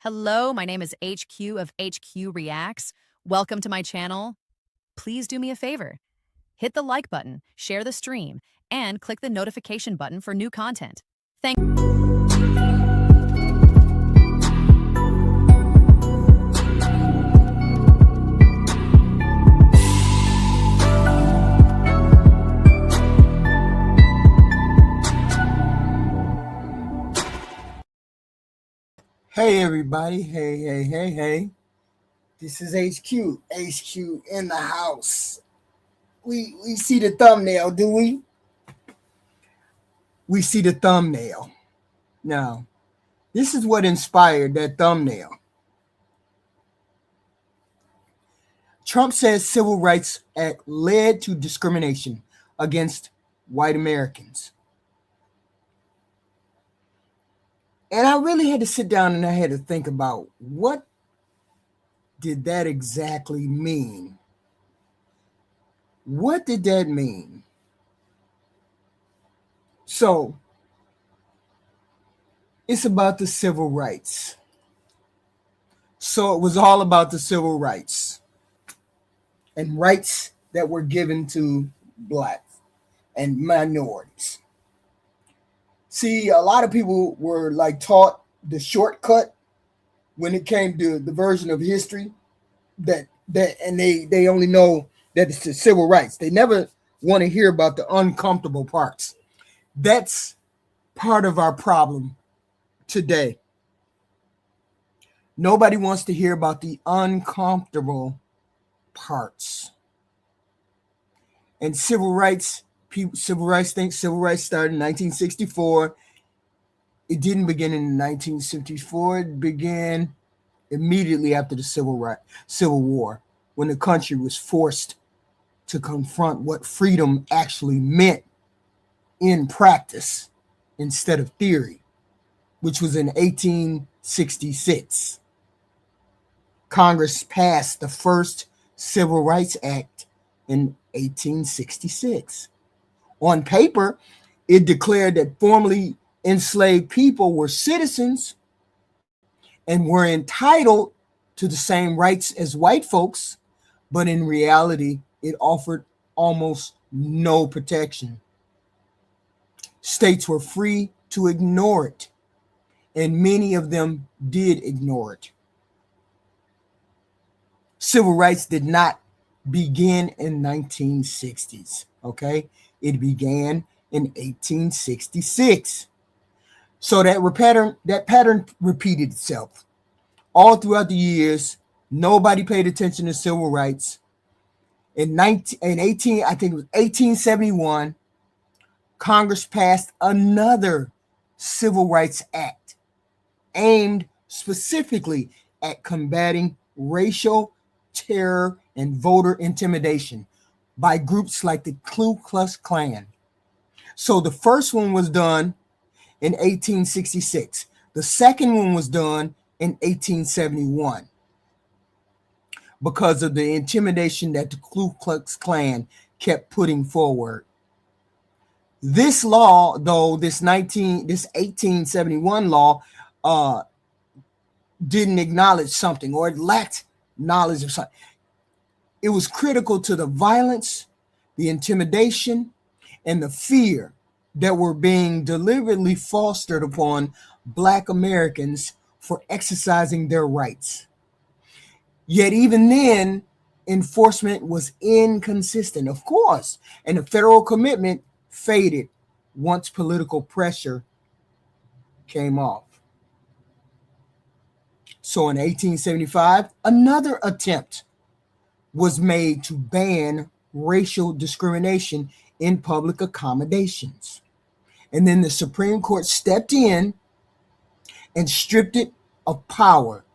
Hello, my name is HQ of HQ Reacts. Welcome to my channel. Please do me a favor. Hit the like button, share the stream, and click the notification button for new content. Thank Hey everybody, hey. This is HQ in the house. We see the thumbnail, do we? We see the thumbnail. Now, this is what inspired that thumbnail. Trump says Civil Rights Act led to discrimination against white Americans. And I really had to sit down and I had to think about what did that exactly mean? What did that mean? So, it's about the civil rights. So it was all about the civil rights and rights that were given to blacks and minorities. See, a lot of people were like taught the shortcut when it came to the version of history that and they only know that it's the civil rights. They never want to hear about the uncomfortable parts. That's part of our problem today. Nobody wants to hear about the uncomfortable parts. And civil rights started in 1964. It didn't begin in 1964. It began immediately after the Civil War, when the country was forced to confront what freedom actually meant in practice instead of theory, which was in 1866. Congress passed the first Civil Rights Act in 1866. On paper, it declared that formerly enslaved people were citizens and were entitled to the same rights as white folks, but in reality, it offered almost no protection. States were free to ignore it, and many of them did ignore it. Civil rights did not begin in 1960s, okay? It began in 1866. So that pattern repeated itself. All throughout the years, nobody paid attention to civil rights. In 1871, Congress passed another Civil Rights Act aimed specifically at combating racial terror and voter intimidation by groups like the Ku Klux Klan. So the first one was done in 1866. The second one was done in 1871 because of the intimidation that the Ku Klux Klan kept putting forward. This law, though, this 1871 law didn't acknowledge something, or it lacked knowledge of something. It was critical to the violence, the intimidation, and the fear that were being deliberately fostered upon Black Americans for exercising their rights. Yet even then, enforcement was inconsistent, of course, and the federal commitment faded once political pressure came off. So in 1875, another attempt was made to ban racial discrimination in public accommodations. And then the Supreme Court stepped in and stripped it of power.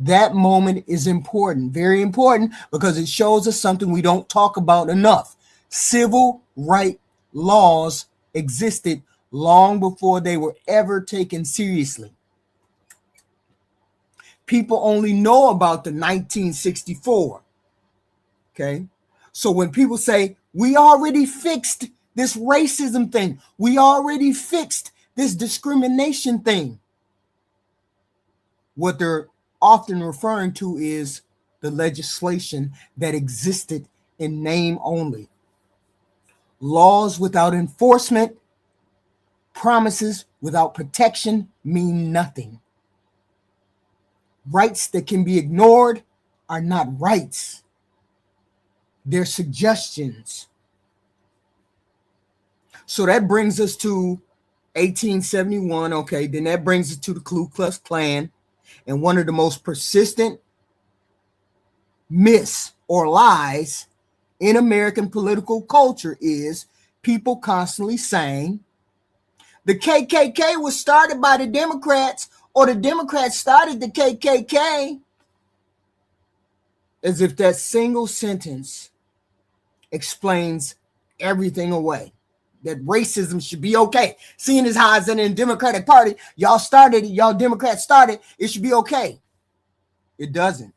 That moment is important, very important, because it shows us something we don't talk about enough. Civil rights laws existed long before they were ever taken seriously. People only know about the 1964. Okay. So when people say, we already fixed this racism thing, we already fixed this discrimination thing, What they're often referring to is the legislation that existed in name only. Laws without enforcement, promises without protection mean nothing. Rights that can be ignored are not rights. They're suggestions. So that brings us to 1871. Okay, then that brings us to the Ku Klux Klan. And one of the most persistent myths or lies in American political culture is people constantly saying the KKK was started by the Democrats, or the Democrats started the KKK, as if that single sentence explains everything away. That racism should be okay. Seeing as how it's in the Democratic Party, y'all started it, y'all Democrats started, it should be okay. It doesn't.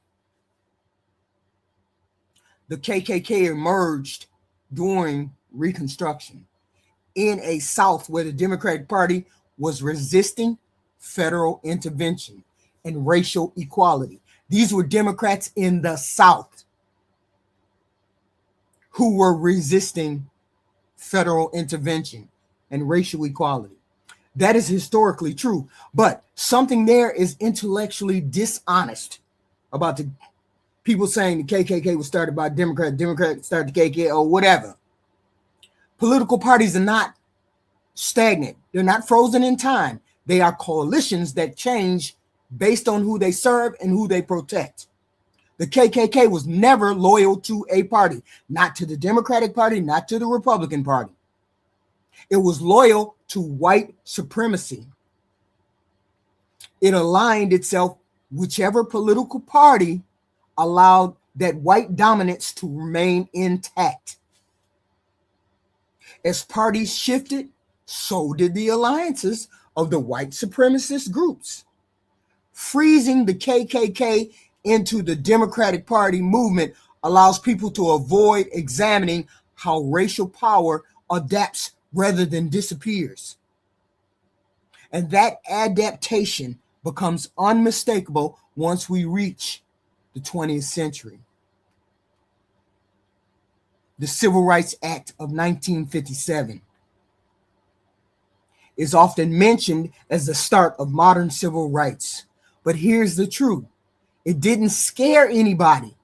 The KKK emerged during Reconstruction in a South where the Democratic Party was resisting federal intervention and racial equality. These were Democrats in the South who were resisting federal intervention and racial equality. That is historically true, but something there is intellectually dishonest about the people saying the KKK was started by Democrats started the KKK or whatever. Political parties are not stagnant. They're not frozen in time. They are coalitions that change based on who they serve and who they protect. The KKK was never loyal to a party, not to the Democratic Party, not to the Republican Party. It was loyal to white supremacy. It aligned itself whichever political party allowed that white dominance to remain intact. As parties shifted, so did the alliances of the white supremacist groups. Freezing the KKK into the Democratic Party movement allows people to avoid examining how racial power adapts rather than disappears. And that adaptation becomes unmistakable once we reach the 20th century. The Civil Rights Act of 1957 is often mentioned as the start of modern civil rights. But here's the truth. It didn't scare anybody.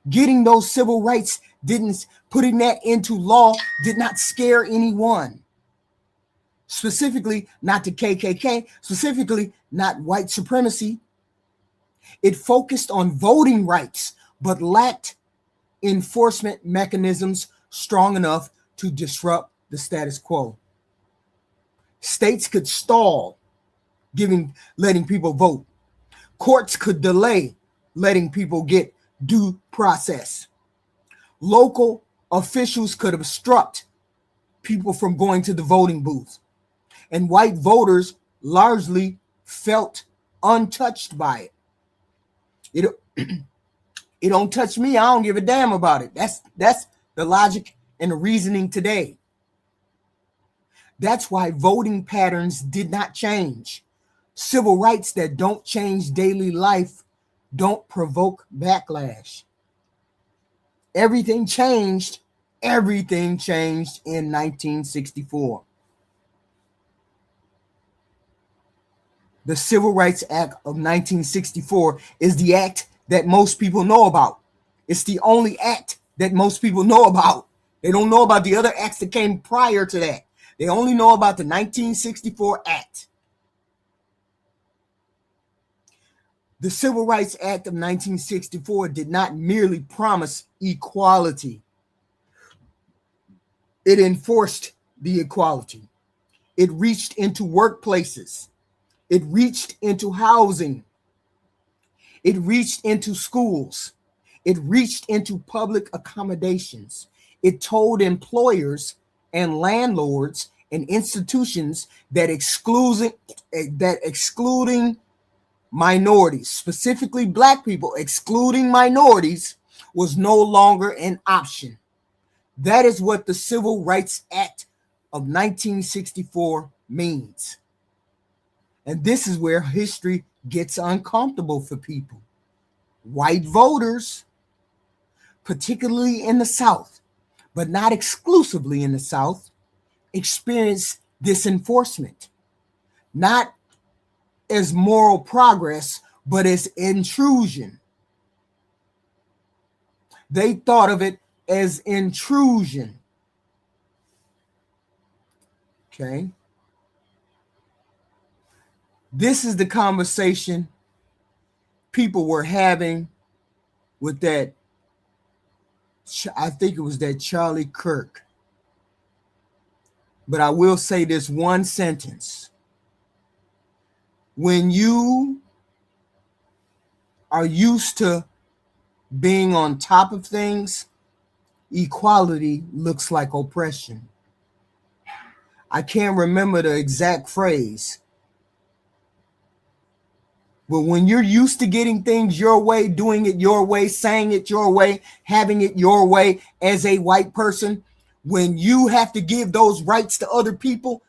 Getting those civil rights putting that into law did not scare anyone. Specifically, not the KKK, specifically not white supremacy. It focused on voting rights, but lacked enforcement mechanisms strong enough to disrupt the status quo. States could stall letting people vote. Courts could delay letting people get due process. Local officials could obstruct people from going to the voting booth. And white voters largely felt untouched by it. It don't touch me. I don't give a damn about it. That's the logic and the reasoning today. That's why voting patterns did not change. Civil rights that don't change daily life don't provoke backlash. Everything changed in 1964. The Civil Rights Act of 1964 is the act that most people know about. It's the only act that most people know about. They don't know about the other acts that came prior to that. They only know about the 1964 Act. The Civil Rights Act of 1964 did not merely promise equality. It enforced the equality. It reached into workplaces. It reached into housing. It reached into schools. It reached into public accommodations. It told employers and landlords and institutions that excluding minorities, specifically black people, excluding minorities was no longer an option. That is what the Civil Rights Act of 1964 means. And this is where history gets uncomfortable for people. White voters, particularly in the South, but not exclusively in the South, experience this enforcement, not as moral progress, but as intrusion. They thought of it as intrusion. Okay. This is the conversation people were having with that, I think it was that Charlie Kirk. But I will say this one sentence. When you are used to being on top of things, equality looks like oppression. I can't remember the exact phrase, but when you're used to getting things your way, doing it your way, saying it your way, having it your way as a white person, when you have to give those rights to other people,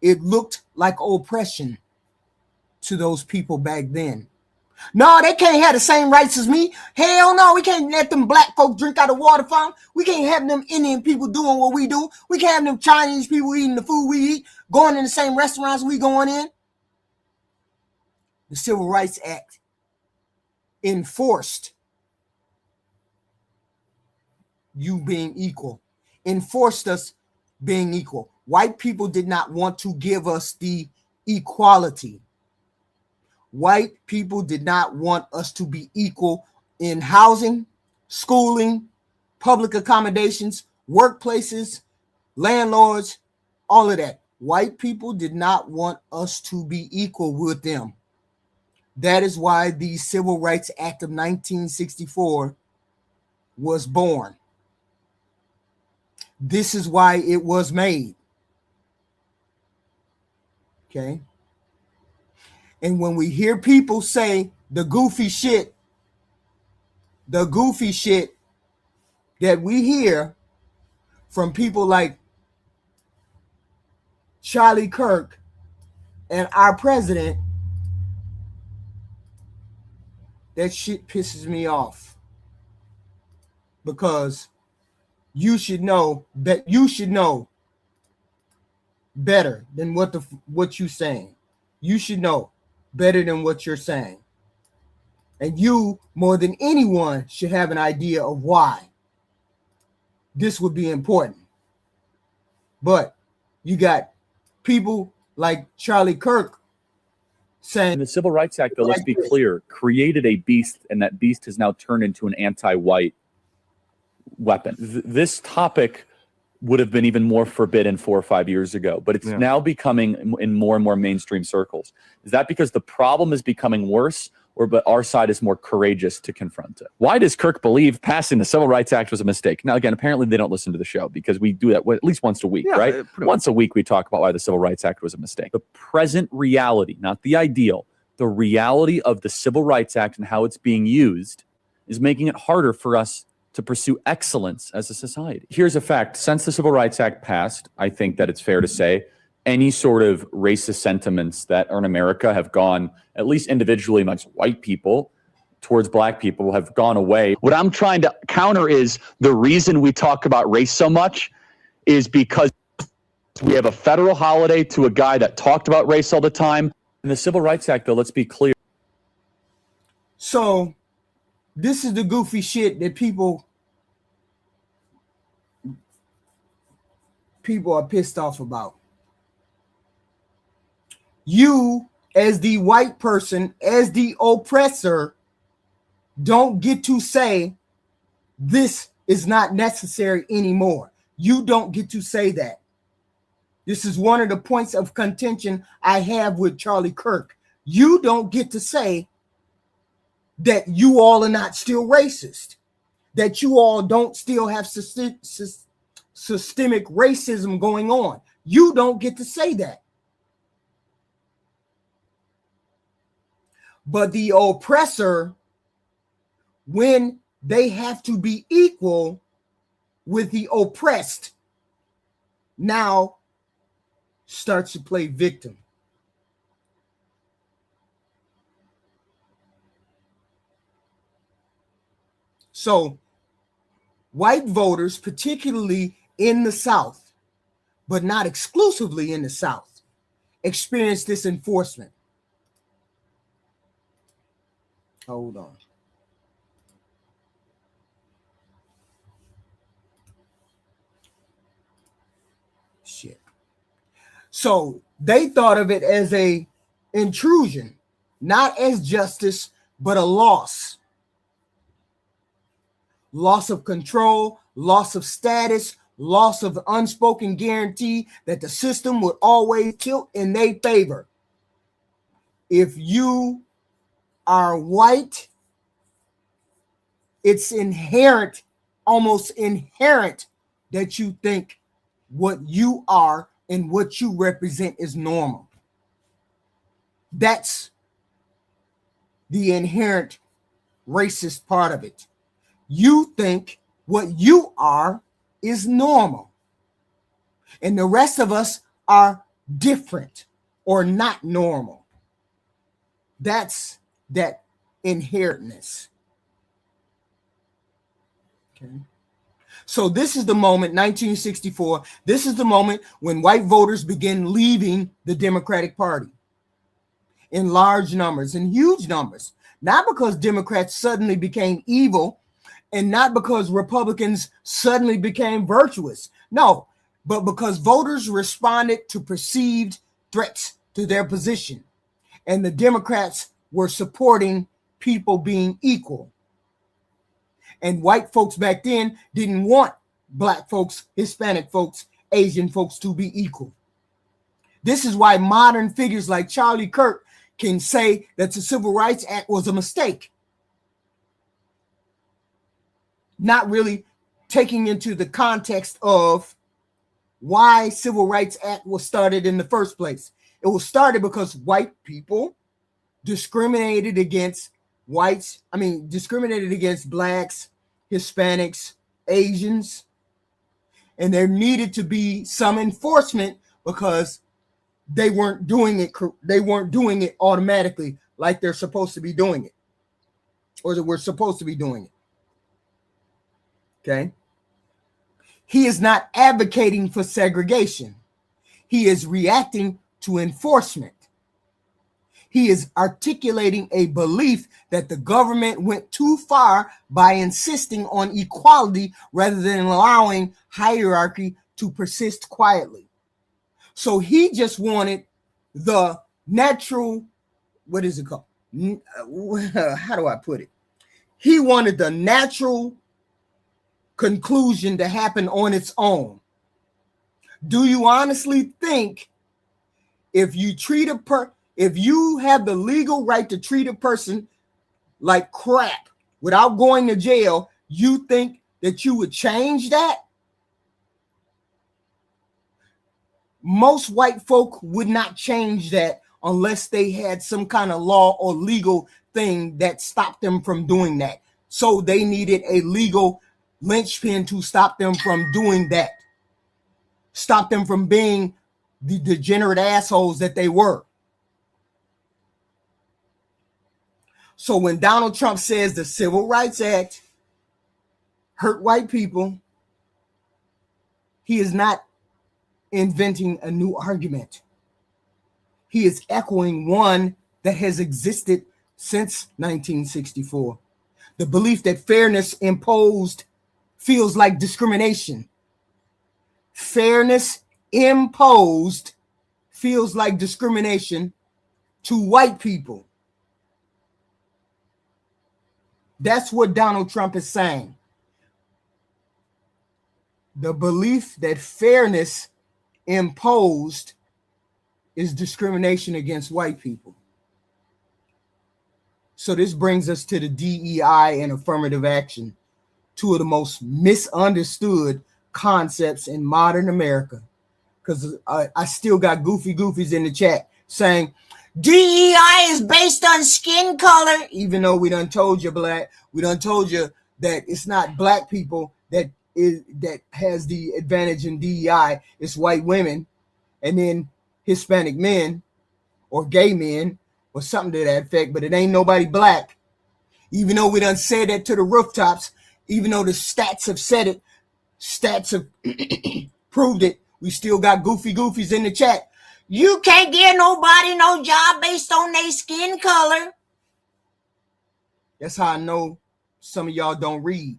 it looked like oppression to those people back then. No, they can't have the same rights as me. Hell no, we can't let them black folk drink out of water fountain. We can't have them Indian people doing what we do. We can't have them Chinese people eating the food we eat, going in the same restaurants we going in. The Civil Rights Act enforced you being equal, enforced us being equal. White people did not want to give us the equality. White people did not want us to be equal in housing, schooling, public accommodations, workplaces, landlords, all of that. White people did not want us to be equal with them. That is why the Civil Rights Act of 1964 was born. This is why it was made. Okay. And when we hear people say the goofy shit that we hear from people like Charlie Kirk and our president, that shit pisses me off. Because you should know that you should know better than what you're saying. You should know better than what you're saying. And you, more than anyone, should have an idea of why this would be important. But you got people like Charlie Kirk saying... And the Civil Rights Act, though, let's be clear, created a beast, and that beast has now turned into an anti-white weapon. This topic would have been even more forbidden 4 or 5 years ago, but it's now becoming in more and more mainstream circles. Is that because the problem is becoming worse, or but our side is more courageous to confront it? Why does Kirk believe passing the Civil Rights Act was a mistake? Now, again, apparently they don't listen to the show because we do that at least once a week, right? Once a week we talk about why the Civil Rights Act was a mistake. The present reality, not the ideal, the reality of the Civil Rights Act and how it's being used is making it harder for us to pursue excellence as a society. Here's a fact. Since the Civil Rights Act passed, I think that it's fair to say any sort of racist sentiments that are in America have gone, at least individually amongst white people, towards black people have gone away. What I'm trying to counter is the reason we talk about race so much is because we have a federal holiday to a guy that talked about race all the time. In the Civil Rights Act, though, let's be clear. So this is the goofy shit that people are pissed off about. You, as the white person, as the oppressor, don't get to say this is not necessary anymore. You don't get to say that. This is one of the points of contention I have with Charlie Kirk. You don't get to say that you all are not still racist, that you all don't still have systemic racism going on. You don't get to say that. But the oppressor, when they have to be equal with the oppressed, now starts to play victim. So white voters, particularly in the South, but not exclusively in the South, experienced this enforcement. Hold on. Shit. So they thought of it as a intrusion, not as justice, but a loss. Loss of control, loss of status, loss of unspoken guarantee that the system would always tilt in their favor. If you are white, it's inherent, almost inherent, that you think what you are and what you represent is normal. That's the inherent racist part of it. You think what you are is normal, and the rest of us are different or not normal. That's that inherentness. Okay. So this is the moment, 1964, this is the moment when white voters begin leaving the Democratic Party in large numbers, in huge numbers, not because Democrats suddenly became evil and not because Republicans suddenly became virtuous. No, but because voters responded to perceived threats to their position, and the Democrats were supporting people being equal. And white folks back then didn't want black folks, Hispanic folks, Asian folks to be equal. This is why modern figures like Charlie Kirk can say that the Civil Rights Act was a mistake, not really taking into the context of why Civil Rights Act was started in the first place. It was started because white people discriminated against whites, discriminated against blacks, Hispanics, Asians, and there needed to be some enforcement because they weren't doing it automatically like they're supposed to be doing it, or that we're supposed to be doing it. Okay. He is not advocating for segregation. He is reacting to enforcement. He is articulating a belief that the government went too far by insisting on equality rather than allowing hierarchy to persist quietly. So he just wanted the natural, what is it called? How do I put it? He wanted the natural conclusion to happen on its own. Do you honestly think if you have the legal right to treat a person like crap without going to jail, you think that you would change that? Most white folk would not change that unless they had some kind of law or legal thing that stopped them from doing that. So they needed a legal linchpin to stop them from doing that. Stop them from being the degenerate assholes that they were. So when Donald Trump says the Civil Rights Act hurt white people, he is not inventing a new argument. He is echoing one that has existed since 1964. The belief that fairness imposed feels like discrimination. Fairness imposed feels like discrimination to white people. That's what Donald Trump is saying. The belief that fairness imposed is discrimination against white people. So this brings us to the DEI and affirmative action, two of the most misunderstood concepts in modern America. Because I still got goofies in the chat saying DEI is based on skin color, even though we done told you we done told you that it's not black people that has the advantage in DEI, it's white women, and then Hispanic men or gay men or something to that effect, but it ain't nobody black. Even though we done said that to the rooftops, Even though the stats have said it, stats have proved it, we still got goofies in the chat. You can't give nobody no job based on their skin color. That's how I know some of y'all don't read.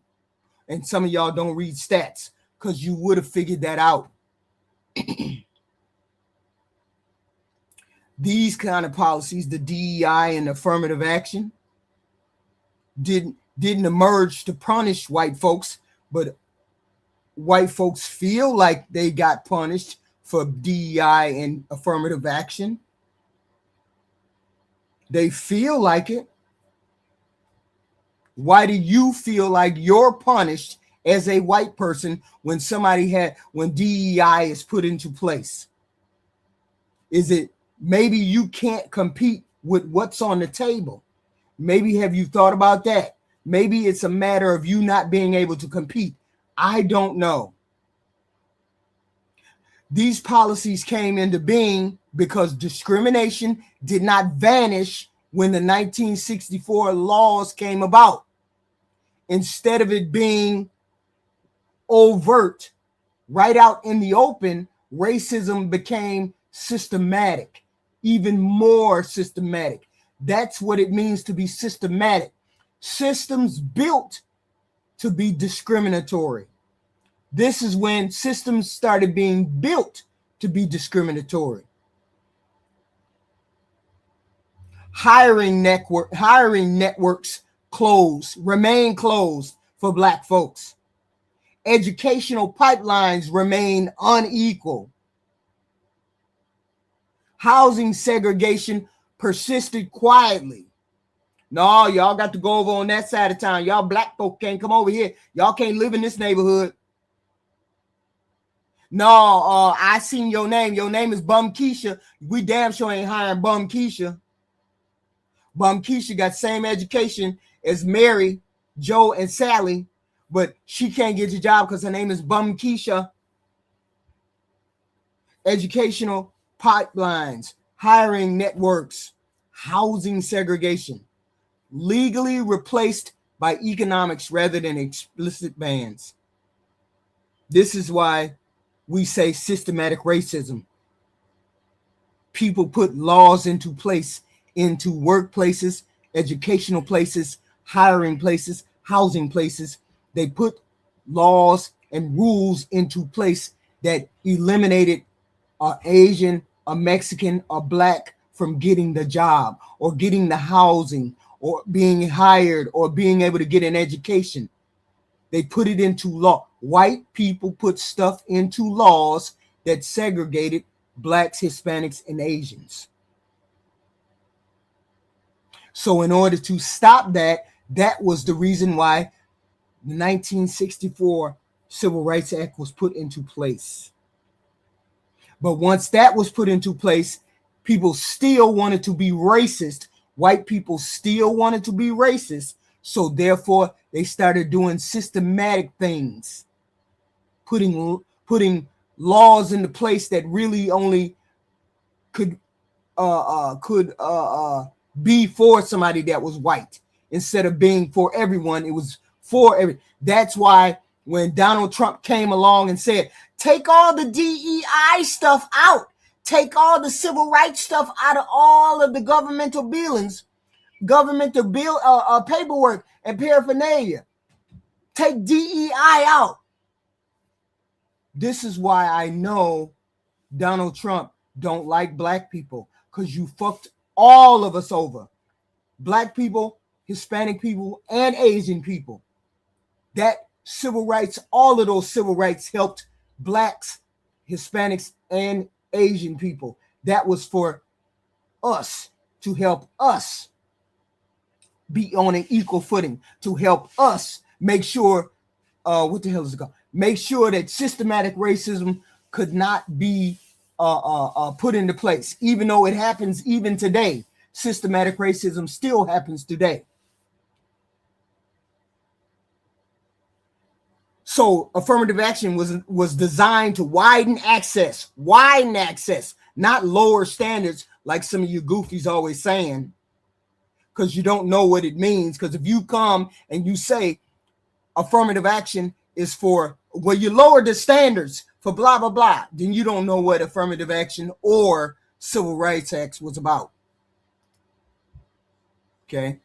And some of y'all don't read stats, because you would have figured that out. These kind of policies, the DEI and affirmative action, didn't emerge to punish white folks, but white folks feel like they got punished for DEI and affirmative action. They feel like it. Why do you feel like you're punished as a white person when DEI is put into place? Is it maybe you can't compete with what's on the table? Maybe have you thought about that? Maybe it's a matter of you not being able to compete. I don't know. These policies came into being because discrimination did not vanish when the 1964 laws came about. Instead of it being overt, right out in the open, racism became systematic, even more systematic. That's what it means to be systematic. Systems built to be discriminatory. This is when systems started being built to be discriminatory. Hiring networks remain closed for Black folks. Educational pipelines remain unequal. Housing segregation persisted quietly. No, y'all got to go over on that side of town. Y'all Black folk can't come over here. Y'all can't live in this neighborhood. No, I seen your name. Your name is Bum Keisha. We damn sure ain't hiring Bum Keisha. Bum Keisha got same education as Mary, Joe, and Sally, but she can't get your job because her name is Bum Keisha. Educational pipelines, hiring networks, housing segregation, legally replaced by economics rather than explicit bans. This is why we say systematic racism. People put laws into place, into workplaces, educational places, hiring places, housing places. They put laws and rules into place that eliminated an Asian, a Mexican, a Black from getting the job or getting the housing or being hired or being able to get an education. They put it into law. White people put stuff into laws that segregated Blacks, Hispanics, and Asians. So in order to stop that, that was the reason why the 1964 Civil Rights Act was put into place. But once that was put into place, people still wanted to be racist. White people still wanted to be racist. So therefore, they started doing systematic things, putting laws into place that really only could be for somebody that was white. Instead of being for everyone, it was for every. That's why when Donald Trump came along and said, take all the DEI stuff out, take all the civil rights stuff out of all of the governmental paperwork and paraphernalia, take DEI out. This is why I know Donald Trump don't like Black people, because you fucked all of us over. Black people, Hispanic people, and Asian people. That civil rights, all of those civil rights helped Blacks, Hispanics, and Asian people. That was for us, to help us be on an equal footing, to help us make sure, what the hell is it called? Make sure that systematic racism could not be put into place. Even though it happens even today, systematic racism still happens today. So affirmative action was designed to widen access, not lower standards like some of you goofies always saying, because you don't know what it means. Because if you come and you say, affirmative action is for, well, you lower the standards for blah, blah, blah, then you don't know what affirmative action or Civil Rights Act was about. Okay.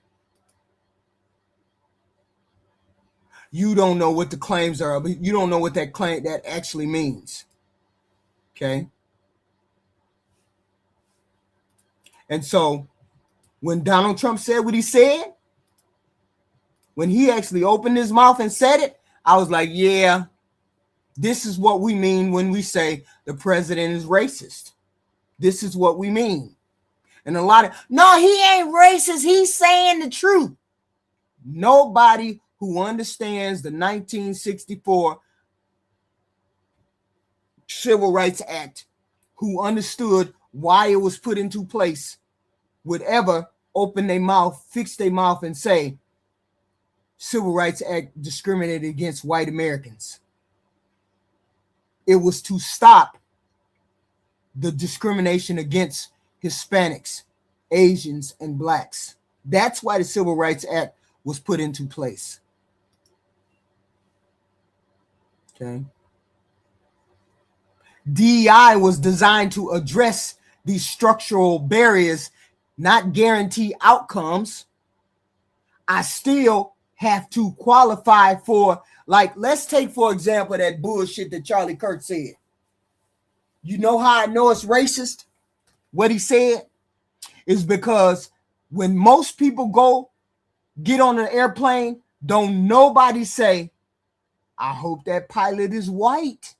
You don't know what the claims are, but you don't know what that claim that actually means. Okay. And so when Donald Trump said what he said, when he actually opened his mouth and said it, I was like, yeah, this is what we mean when we say the president is racist. This is what we mean. And a lot of, no, he ain't racist. He's saying the truth. Nobody who understands the 1964 Civil Rights Act, who understood why it was put into place, would ever open their mouth, fix their mouth, and say Civil Rights Act discriminated against white Americans. It was to stop the discrimination against Hispanics, Asians, and blacks. That's why the Civil Rights Act was put into place. Okay. DEI was designed to address these structural barriers, not guarantee outcomes. I still have to qualify for, like, let's take, for example, that bullshit that Charlie Kirk said. You know how I know it's racist? What he said is because when most people go get on an airplane, don't nobody say, I hope that pilot is white.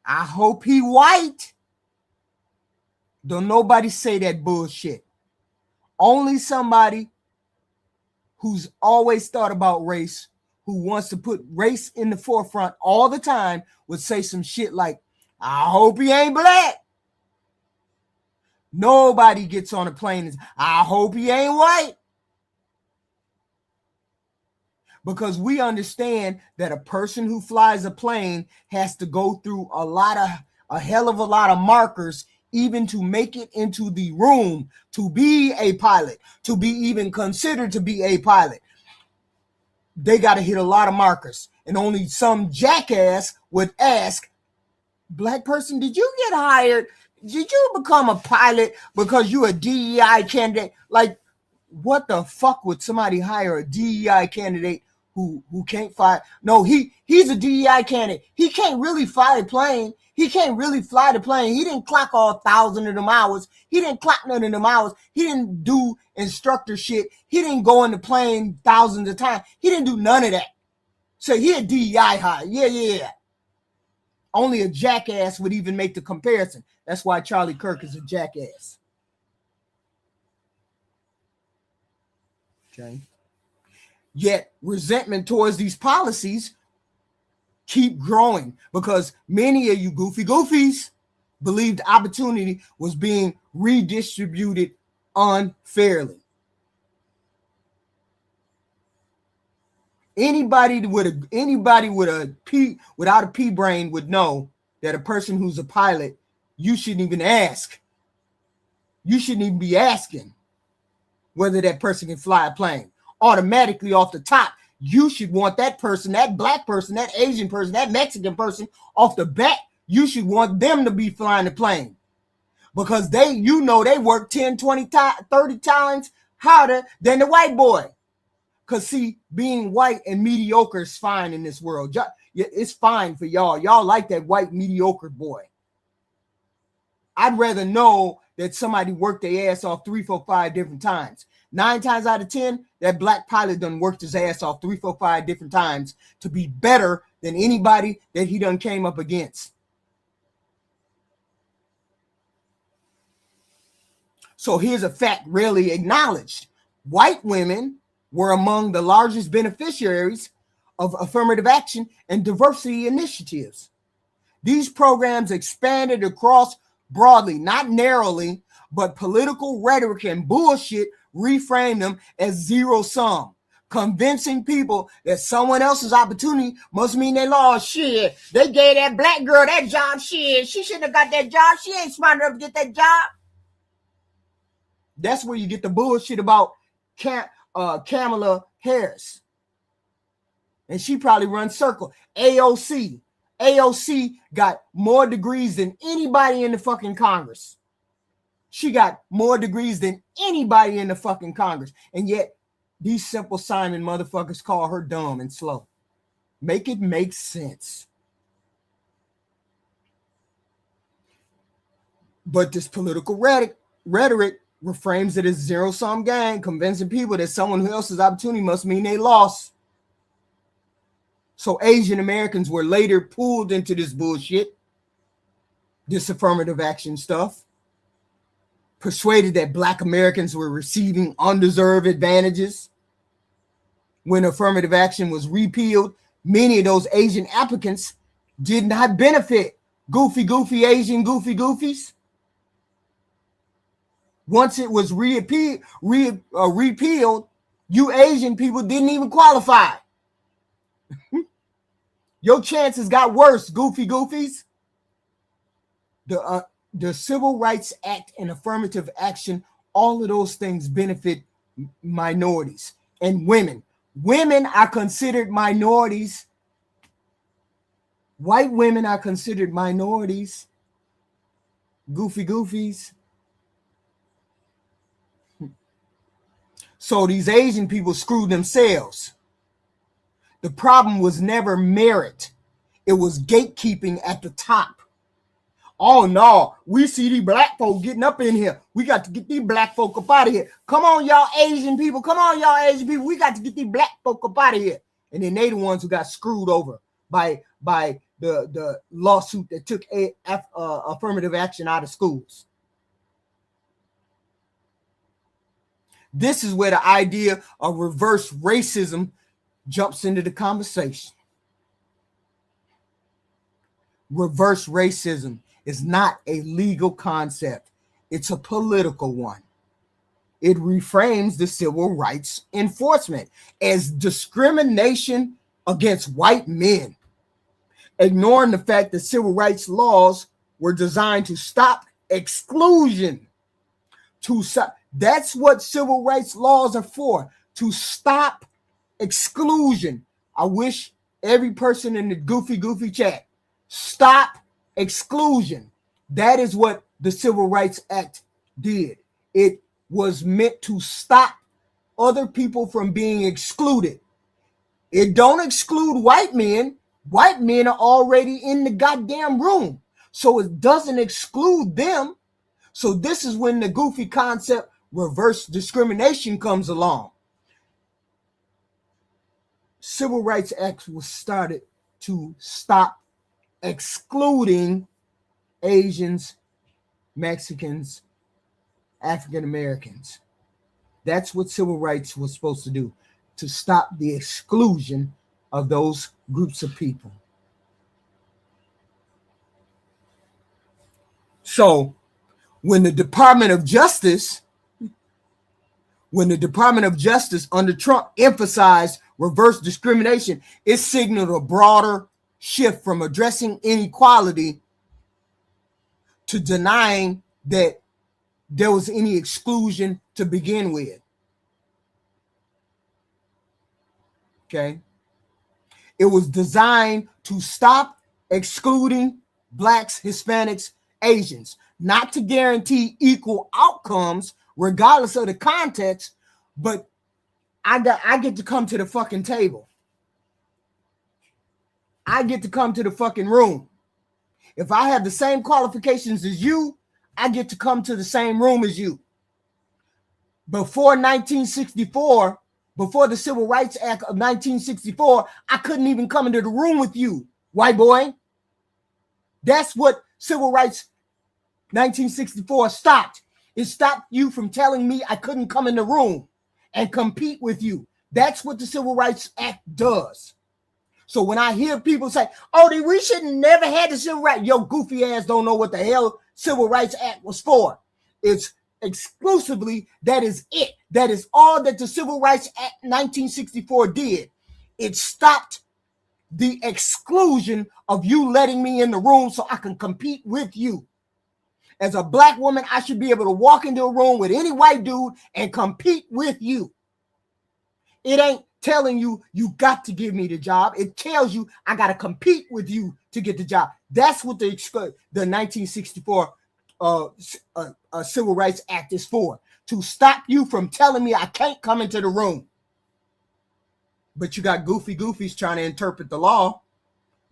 I hope he white. Don't nobody say that bullshit. Only somebody who's always thought about race, who wants to put race in the forefront all the time, would say some shit like, I hope he ain't black. Nobody gets on a plane and says, I hope he ain't white. Because we understand that a person who flies a plane has to go through a hell of a lot of markers, even to make it into the room to be a pilot, to be even considered to be a pilot. They got to hit a lot of markers. And only some jackass would ask, black person, did you get hired? Did you become a pilot because you a DEI candidate? Like, what the fuck would somebody hire a DEI candidate who can't fly? No, he's a DEI candidate. He can't really fly a plane. He can't really fly the plane. He didn't clock all 1,000 of them hours. He didn't clock none of them hours. He didn't do instructor shit. He didn't go in the plane thousands of times. He didn't do none of that. So he a DEI hire. Yeah. Only a jackass would even make the comparison. That's why Charlie Kirk is a jackass. Okay. Yet resentment towards these policies keep growing because many of you goofies believed opportunity was being redistributed unfairly. Anybody with a P, without a P brain, would know that a person who's a pilot, you shouldn't even ask. You shouldn't even be asking whether that person can fly a plane. Automatically off the top, you should want that person, that black person, that Asian person, that Mexican person, off the bat, you should want them to be flying the plane. Because they work 10, 20, 30 times harder than the white boy. Because, see, being white and mediocre is fine in this world. It's fine for y'all. Y'all like that white mediocre boy. I'd rather know that somebody worked their ass off 3, 4, 5 different times. 9 times out of 10, that black pilot done worked his ass off 3, 4, 5 different times to be better than anybody that he done came up against. So here's a fact rarely acknowledged. White women were among the largest beneficiaries of affirmative action and diversity initiatives. These programs expanded across broadly, not narrowly, but political rhetoric and bullshit reframed them as zero sum, convincing people that someone else's opportunity must mean they lost. Shit, they gave that black girl that job. Shit, she shouldn't have got that job. She ain't smart enough to get that job. That's where you get the bullshit about Kamala Harris. And she probably runs circle. AOC. AOC got more degrees than anybody in the fucking Congress. She got more degrees than anybody in the fucking Congress. And yet, these Simple Simon motherfuckers call her dumb and slow. Make it make sense. But this political rhetoric reframes it as zero-sum game, convincing people that someone else's opportunity must mean they lost. So Asian Americans were later pulled into this bullshit, this affirmative action stuff, persuaded that Black Americans were receiving undeserved advantages. When affirmative action was repealed, many of those Asian applicants did not benefit. Goofy Asian goofies. Once it was repealed, you Asian people didn't even qualify. Your chances got worse, goofies. The Civil Rights Act and affirmative action, all of those things benefit minorities and women. Women are considered minorities. White women are considered minorities. Goofies. So these Asian people screwed themselves. The problem was never merit. It was gatekeeping at the top. Oh no, we see these Black folk getting up in here. We got to get these Black folk up out of here. Come on, y'all Asian people. Come on, y'all Asian people. We got to get these Black folk up out of here. And then they the ones who got screwed over by the lawsuit that took affirmative action out of schools. This is where the idea of reverse racism jumps into the conversation. Reverse racism is not a legal concept. It's a political one. It reframes the civil rights enforcement as discrimination against white men, ignoring the fact that civil rights laws were designed to stop exclusion. That's what civil rights laws are for, to stop exclusion. I wish every person in the goofy chat, stop exclusion. That is what the Civil Rights Act did. It was meant to stop other people from being excluded. It don't exclude white men. White men are already in the goddamn room. So it doesn't exclude them. So this is when the goofy concept reverse discrimination comes along. Civil Rights Act was started to stop excluding Asians, Mexicans, African Americans. That's what civil rights was supposed to do, to stop the exclusion of those groups of people. So when the Department of Justice under Trump emphasized reverse discrimination, it signaled a broader shift from addressing inequality to denying that there was any exclusion to begin with. Okay. It was designed to stop excluding Blacks, Hispanics, Asians, not to guarantee equal outcomes regardless of the context, but I get to come to the fucking table. I get to come to the fucking room. If I have the same qualifications as you, I get to come to the same room as you. Before 1964, before the Civil Rights Act of 1964, I couldn't even come into the room with you, white boy. That's what Civil Rights 1964 stopped. It stopped you from telling me I couldn't come in the room and compete with you. That's what the Civil Rights Act does. So when I hear people say, oh, we should never had the Civil Rights, your goofy ass don't know what the hell Civil Rights Act was for. It's exclusively, that is it. That is all that the Civil Rights Act 1964 did. It stopped the exclusion of you letting me in the room so I can compete with you. As a Black woman, I should be able to walk into a room with any white dude and compete with you. It ain't telling you you got to give me the job. It tells you I got to compete with you to get the job. That's what the 1964 Civil Rights Act is for, to stop you from telling me I can't come into the room. But you got goofy goofies trying to interpret the law.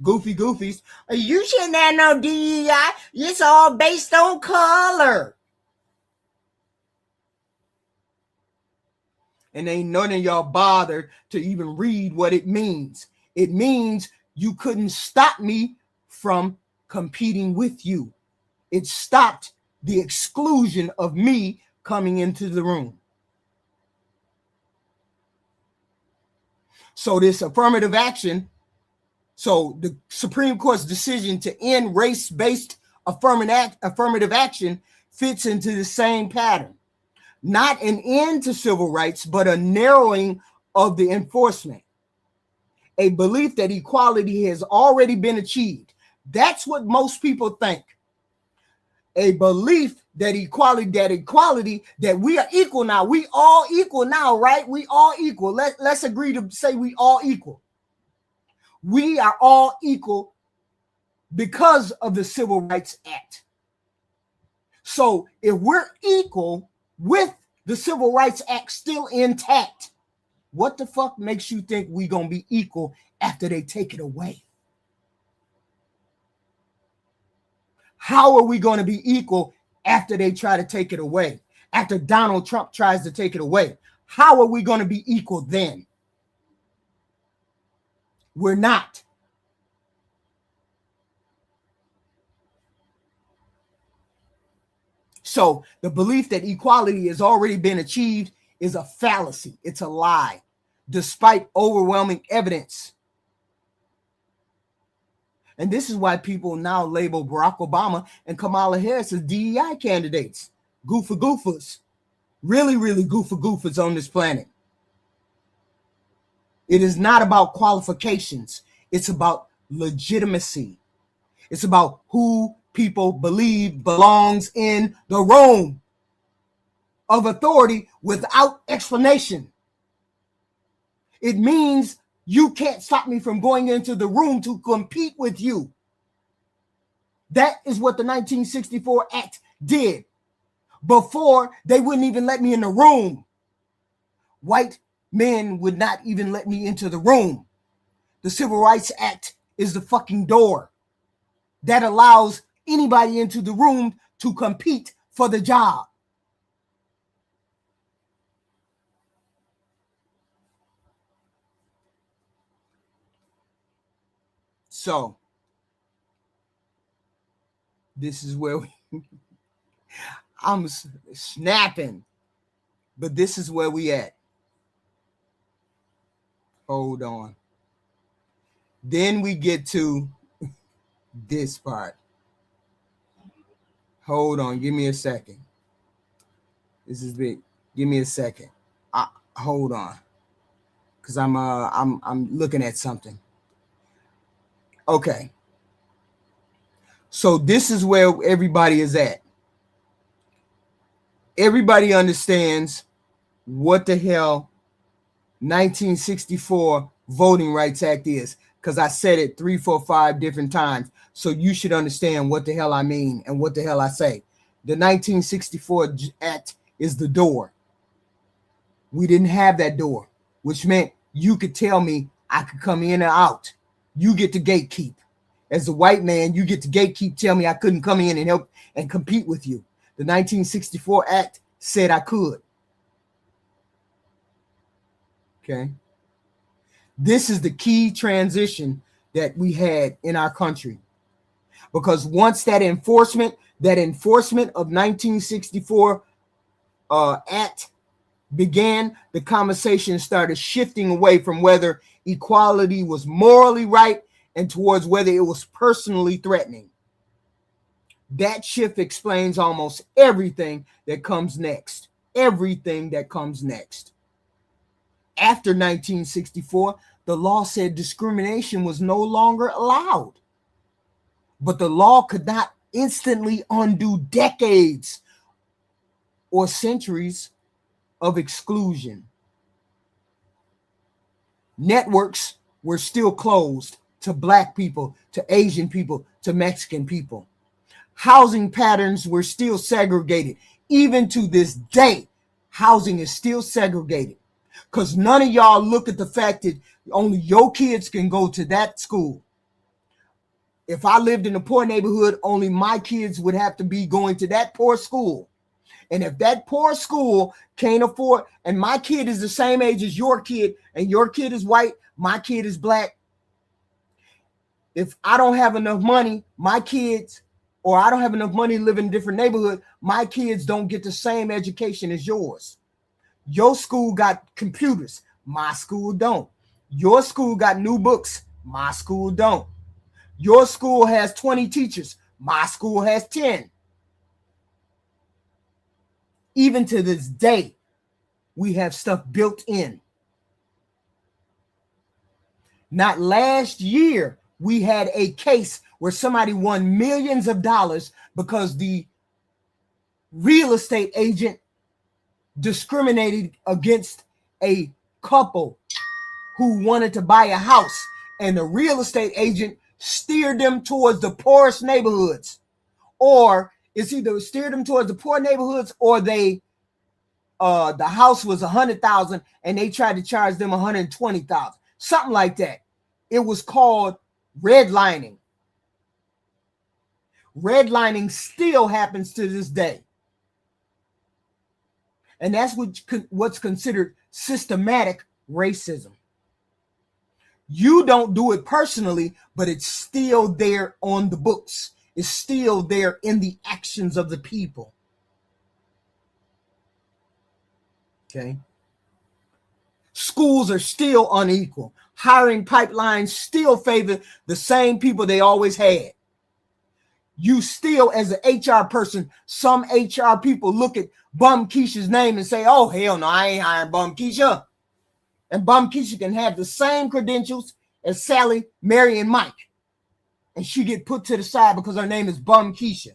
Goofy goofies. You shouldn't have no DEI. It's all based on color. And ain't none of y'all bothered to even read what it means. It means you couldn't stop me from competing with you. It stopped the exclusion of me coming into the room. So this affirmative action, so the Supreme Court's decision to end race-based affirmative action fits into the same pattern. Not an end to civil rights, but a narrowing of the enforcement. A belief that equality has already been achieved. That's what most people think. A belief that equality, that we are equal now. We all equal now, right? We all equal. Let's agree to say we all equal. We are all equal because of the Civil Rights Act. So if we're equal with the Civil Rights Act still intact, what the fuck makes you think we gonna be equal after they take it away? How are we going to be equal after they try to take it away? After Donald Trump tries to take it away? How are we going to be equal then? We're not. So the belief that equality has already been achieved is a fallacy. It's a lie, despite overwhelming evidence. And this is why people now label Barack Obama and Kamala Harris as DEI candidates. Goofers. Really goofers on this planet. It is not about qualifications. It's about legitimacy. It's about who people believe belongs in the room of authority without explanation. It means you can't stop me from going into the room to compete with you. That is what the 1964 Act did. Before, they wouldn't even let me in the room. White men would not even let me into the room. The Civil Rights Act is the fucking door that allows anybody into the room to compete for the job. So, this is where I'm snapping, but this is where we at. Hold on. Then we get to this part. Hold on, give me a second. This is big. Give me a second. Hold on, because I'm looking at something. Okay. So this is where everybody is at. Everybody understands what the hell 1964 Voting Rights Act is, because I said it 3, 4, 5 different times. So you should understand what the hell I mean and what the hell I say. The 1964 Act is the door. We didn't have that door, which meant you could tell me I could come in or out. You get to gatekeep. As a white man, you get to gatekeep, tell me I couldn't come in and help and compete with you. The 1964 Act said I could. Okay. This is the key transition that we had in our country. Because once that enforcement of 1964 Act began, the conversation started shifting away from whether equality was morally right and towards whether it was personally threatening. That shift explains almost everything that comes next. Everything that comes next. After 1964, the law said discrimination was no longer allowed. But the law could not instantly undo decades or centuries of exclusion. Networks were still closed to Black people, to Asian people, to Mexican people. Housing patterns were still segregated. Even to this day, housing is still segregated. Because none of y'all look at the fact that only your kids can go to that school. If I lived in a poor neighborhood, only my kids would have to be going to that poor school. And if that poor school can't afford, and my kid is the same age as your kid, and your kid is white, my kid is Black. If I don't have enough money, my kids, or I don't have enough money to live in a different neighborhood, my kids don't get the same education as yours. Your school got computers, my school don't. Your school got new books, my school don't. Your school has 20 teachers, my school has 10. Even to this day, we have stuff built in. Not last year, we had a case where somebody won millions of dollars because the real estate agent discriminated against a couple who wanted to buy a house, and the real estate agent steered them towards the poorest neighborhoods, or it's either steered them towards the poor neighborhoods, or they the house was 100,000 and they tried to charge them 120,000, something like that. It was called redlining. Redlining still happens to this day. And that's what's considered systematic racism. You don't do it personally, but it's still there on the books. It's still there in the actions of the people. Okay. Schools are still unequal. Hiring pipelines still favor the same people they always had. You still, as an HR person, some HR people look at Bum Keisha's name and say, oh, hell no, I ain't hiring Bum Keisha. And Bum Keisha can have the same credentials as Sally, Mary, and Mike. And she get put to the side because her name is Bum Keisha.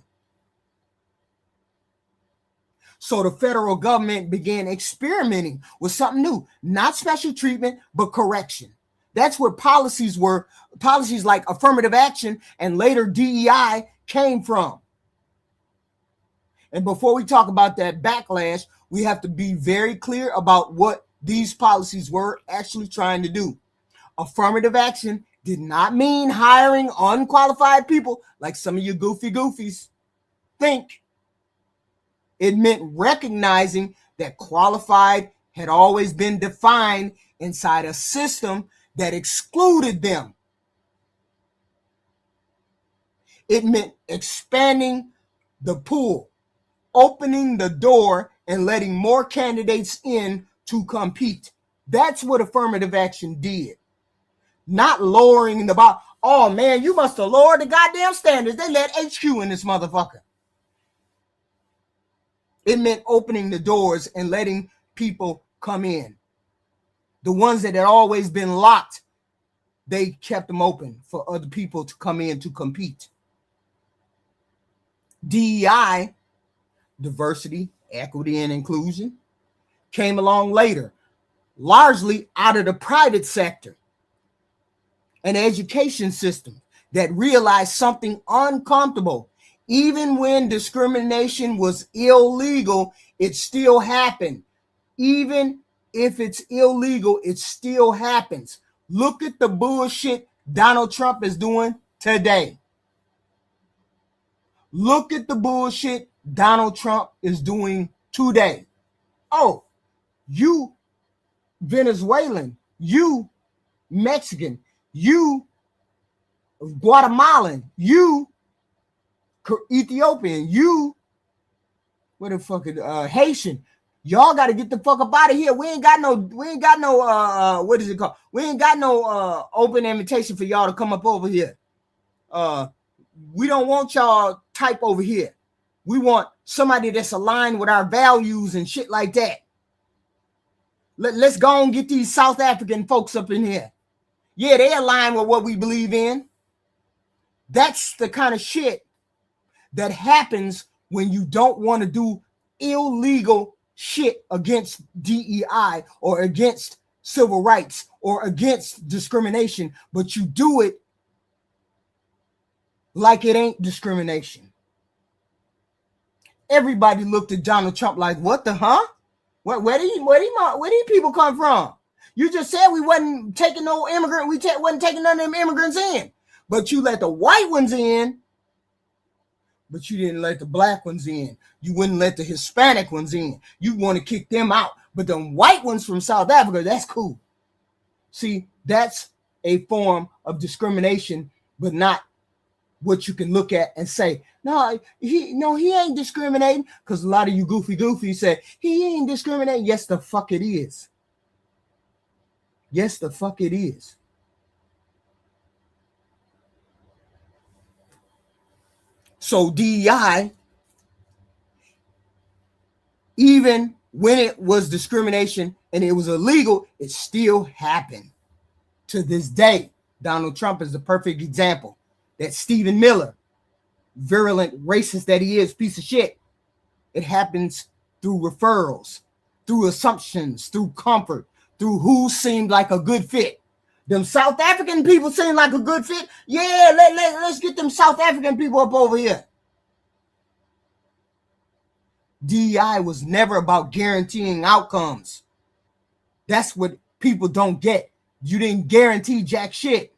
So the federal government began experimenting with something new, not special treatment, but correction. That's where policies like affirmative action and later DEI came from. And before we talk about that backlash, we have to be very clear about what these policies were actually trying to do. Affirmative action did not mean hiring unqualified people like some of you goofies think. It meant recognizing that qualified had always been defined inside a system that excluded them. It meant expanding the pool, opening the door, and letting more candidates in to compete. That's what affirmative action did. Not lowering the bar. Oh man, you must have lowered the goddamn standards. They let HQ in this motherfucker. It meant opening the doors and letting people come in. The ones that had always been locked, they kept them open for other people to come in to compete. DEI, diversity, equity, and inclusion, came along later, largely out of the private sector. An education system that realized something uncomfortable. Even when discrimination was illegal, it still happened. Even if it's illegal, it still happens. Look at the bullshit Donald Trump is doing today. Look at the bullshit Donald Trump is doing today. Oh, you Venezuelan, you Mexican, you Guatemalan, you Ethiopian, you what the fuck Haitian. Y'all got to get the fuck up out of here. We ain't got no what is it called? We ain't got no open invitation for y'all to come up over here. We don't want y'all type over here. We want somebody that's aligned with our values and shit like that. Let's go and get these South African folks up in here. Yeah, they align with what we believe in. That's the kind of shit that happens when you don't want to do illegal shit against DEI or against civil rights or against discrimination, but you do it like it ain't discrimination. Everybody looked at Donald Trump like, what the huh? Where do you people come from? You just said we wasn't taking no immigrant, wasn't taking none of them immigrants in. But you let the white ones in, but you didn't let the black ones in. You wouldn't let the Hispanic ones in. You want to kick them out. But the white ones from South Africa, that's cool. See, that's a form of discrimination, but not what you can look at and say, no, he ain't discriminating. Because a lot of you goofy say, he ain't discriminating. Yes, the fuck it is. Yes, the fuck it is. So DEI, even when it was discrimination and it was illegal, it still happened. To this day, Donald Trump is the perfect example. That Stephen Miller, virulent racist that he is, piece of shit, it happens through referrals, through assumptions, through comfort, through who seemed like a good fit. Them South African people seem like a good fit. Yeah, let's get them South African people up over here. DEI was never about guaranteeing outcomes. That's what people don't get. You didn't guarantee jack shit.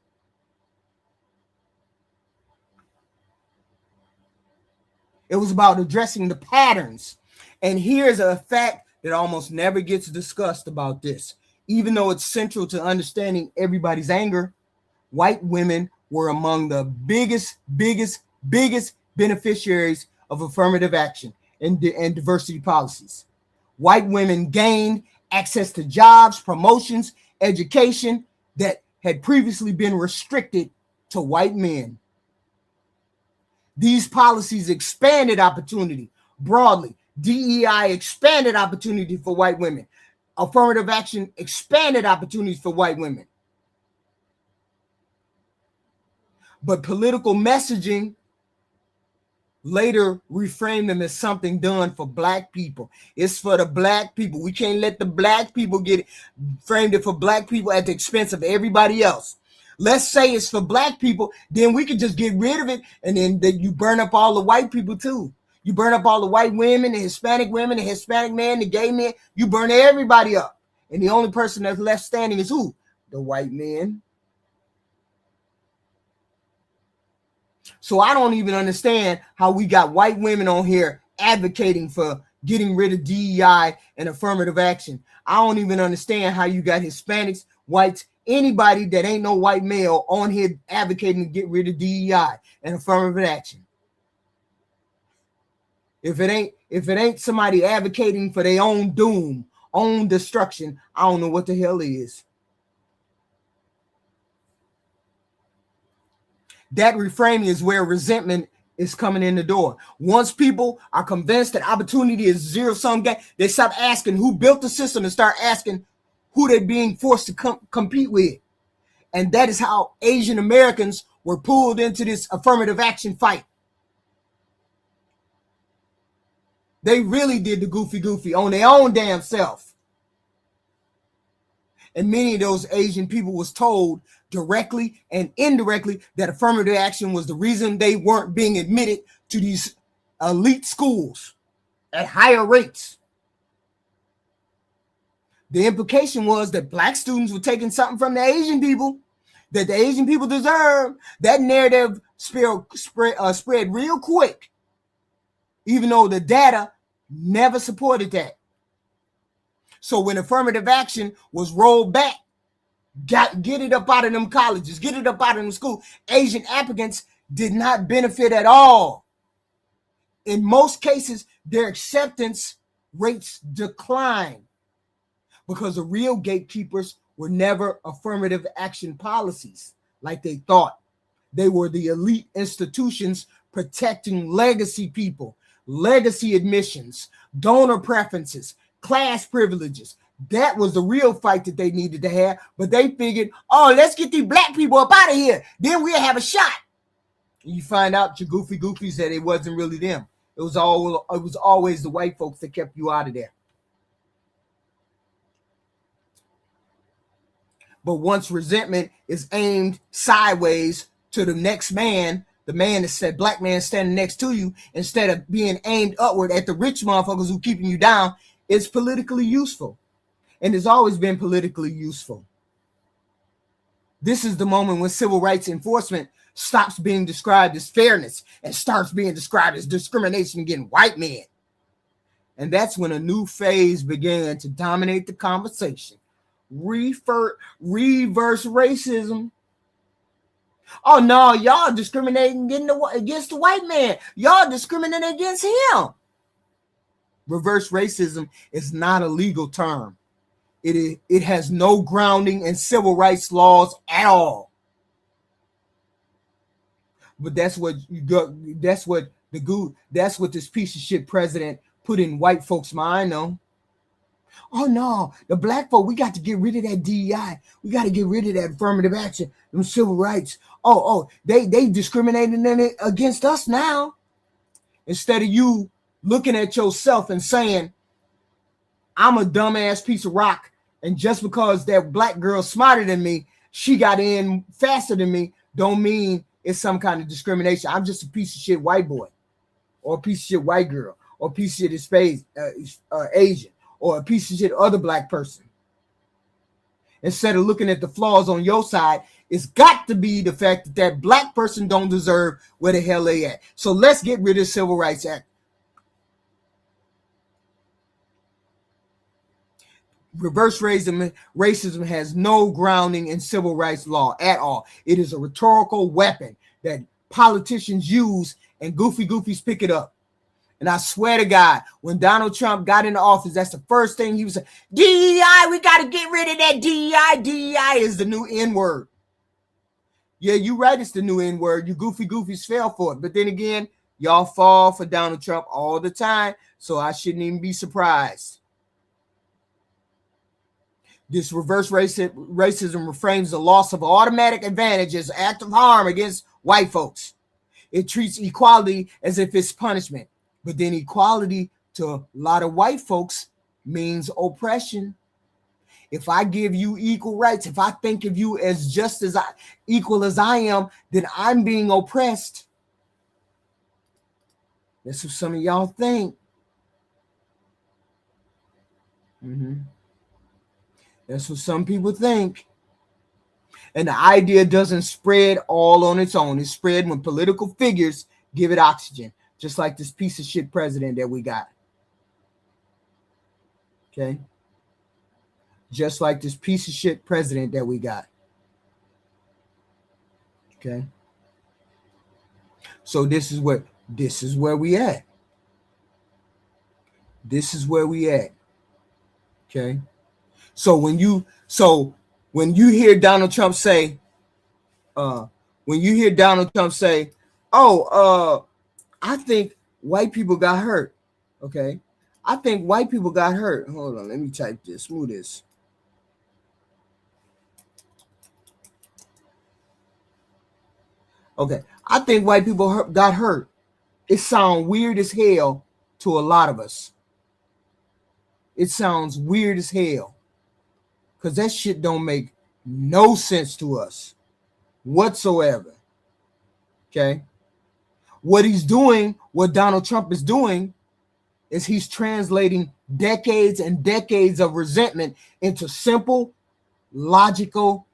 It was about addressing the patterns. And here's a fact that almost never gets discussed about this. Even though it's central to understanding everybody's anger, white women were among the biggest beneficiaries of affirmative action and diversity policies. White women gained access to jobs, promotions, education that had previously been restricted to white men. These policies expanded opportunity broadly. DEI expanded opportunity for white women. Affirmative action expanded opportunities for white women. But political messaging later reframed them as something done for black people. It's for the black people. We can't let the black people get it, framed it for black people at the expense of everybody else. Let's say it's for black people, then we could just get rid of it, and then you burn up all the white people too. You burn up all the white women, the Hispanic men, the gay men. You burn everybody up. And the only person that's left standing is who? The white men. So I don't even understand how we got white women on here advocating for getting rid of DEI and affirmative action. I don't even understand how you got Hispanics, whites, anybody that ain't no white male on here advocating to get rid of DEI and affirmative action. If it ain't somebody advocating for their own doom, own destruction, I don't know what the hell it is. That reframing is where resentment is coming in the door. Once people are convinced that opportunity is zero-sum game, they stop asking who built the system and start asking who they're being forced to compete with. And that is how Asian Americans were pulled into this affirmative action fight. They really did the goofy on their own damn self. And many of those Asian people was told directly and indirectly that affirmative action was the reason they weren't being admitted to these elite schools at higher rates. The implication was that black students were taking something from the Asian people that the Asian people deserve. That narrative spread real quick, even though the data never supported that. So when affirmative action was rolled back, get it up out of them colleges, get it up out of them schools, Asian applicants did not benefit at all. In most cases, their acceptance rates declined because the real gatekeepers were never affirmative action policies like they thought. They were the elite institutions protecting legacy people, legacy admissions, donor preferences, class privileges. That was the real fight that they needed to have. But they figured, oh, let's get these black people up out of here. Then we'll have a shot. And you find out your goofies that it wasn't really them. It was always the white folks that kept you out of there. But once resentment is aimed sideways to the next man, the man that said black man standing next to you, instead of being aimed upward at the rich motherfuckers who keeping you down, it's politically useful. And it's always been politically useful. This is the moment when civil rights enforcement stops being described as fairness and starts being described as discrimination against white men. And that's when a new phase began to dominate the conversation. Reverse racism. Oh no, y'all discriminating against the white man. Y'all discriminating against him. Reverse racism is not a legal term. It has no grounding in civil rights laws at all. But that's what you got. That's what this piece of shit president put in white folks' mind, though. Oh no, the black folk, we got to get rid of that DEI. We got to get rid of that affirmative action, them civil rights. They discriminating against us now. Instead of you looking at yourself and saying, I'm a dumbass piece of rock, and just because that black girl smarter than me, she got in faster than me, don't mean it's some kind of discrimination. I'm just a piece of shit white boy, or a piece of shit white girl, or a piece of shit Asian, or a piece of shit other black person. Instead of looking at the flaws on your side, it's got to be the fact that that black person don't deserve where the hell they at. So let's get rid of the Civil Rights Act. Reverse racism has no grounding in civil rights law at all. It is a rhetorical weapon that politicians use, and goofies pick it up. And I swear to God, when Donald Trump got into office, that's the first thing he was saying. DEI, we got to get rid of that DEI. DEI is the new N-word. Yeah, you right, it's the new N-word. You goofies fell for it. But then again, y'all fall for Donald Trump all the time, so I shouldn't even be surprised. This reverse racism reframes the loss of automatic advantage as act of harm against white folks. It treats equality as if it's punishment. But then equality to a lot of white folks means oppression. If I give you equal rights, if I think of you as just as equal as I am, then I'm being oppressed. That's what some of y'all think. That's what some people think. And the idea doesn't spread all on its own. It's spread when political figures give it oxygen, just like this piece of shit president that we got. Okay? Just like this piece of shit president that we got. Okay? So this is where we at. This is where we at. Okay? So when you hear Donald Trump say, I think white people got hurt. Okay. I think white people got hurt. Hold on, let me type this. Smooth this. Okay. I think white people got hurt. It sounds weird as hell to a lot of us. It sounds weird as hell. Because that shit don't make no sense to us whatsoever. Okay? What Donald Trump is doing is he's translating decades and decades of resentment into simple, logical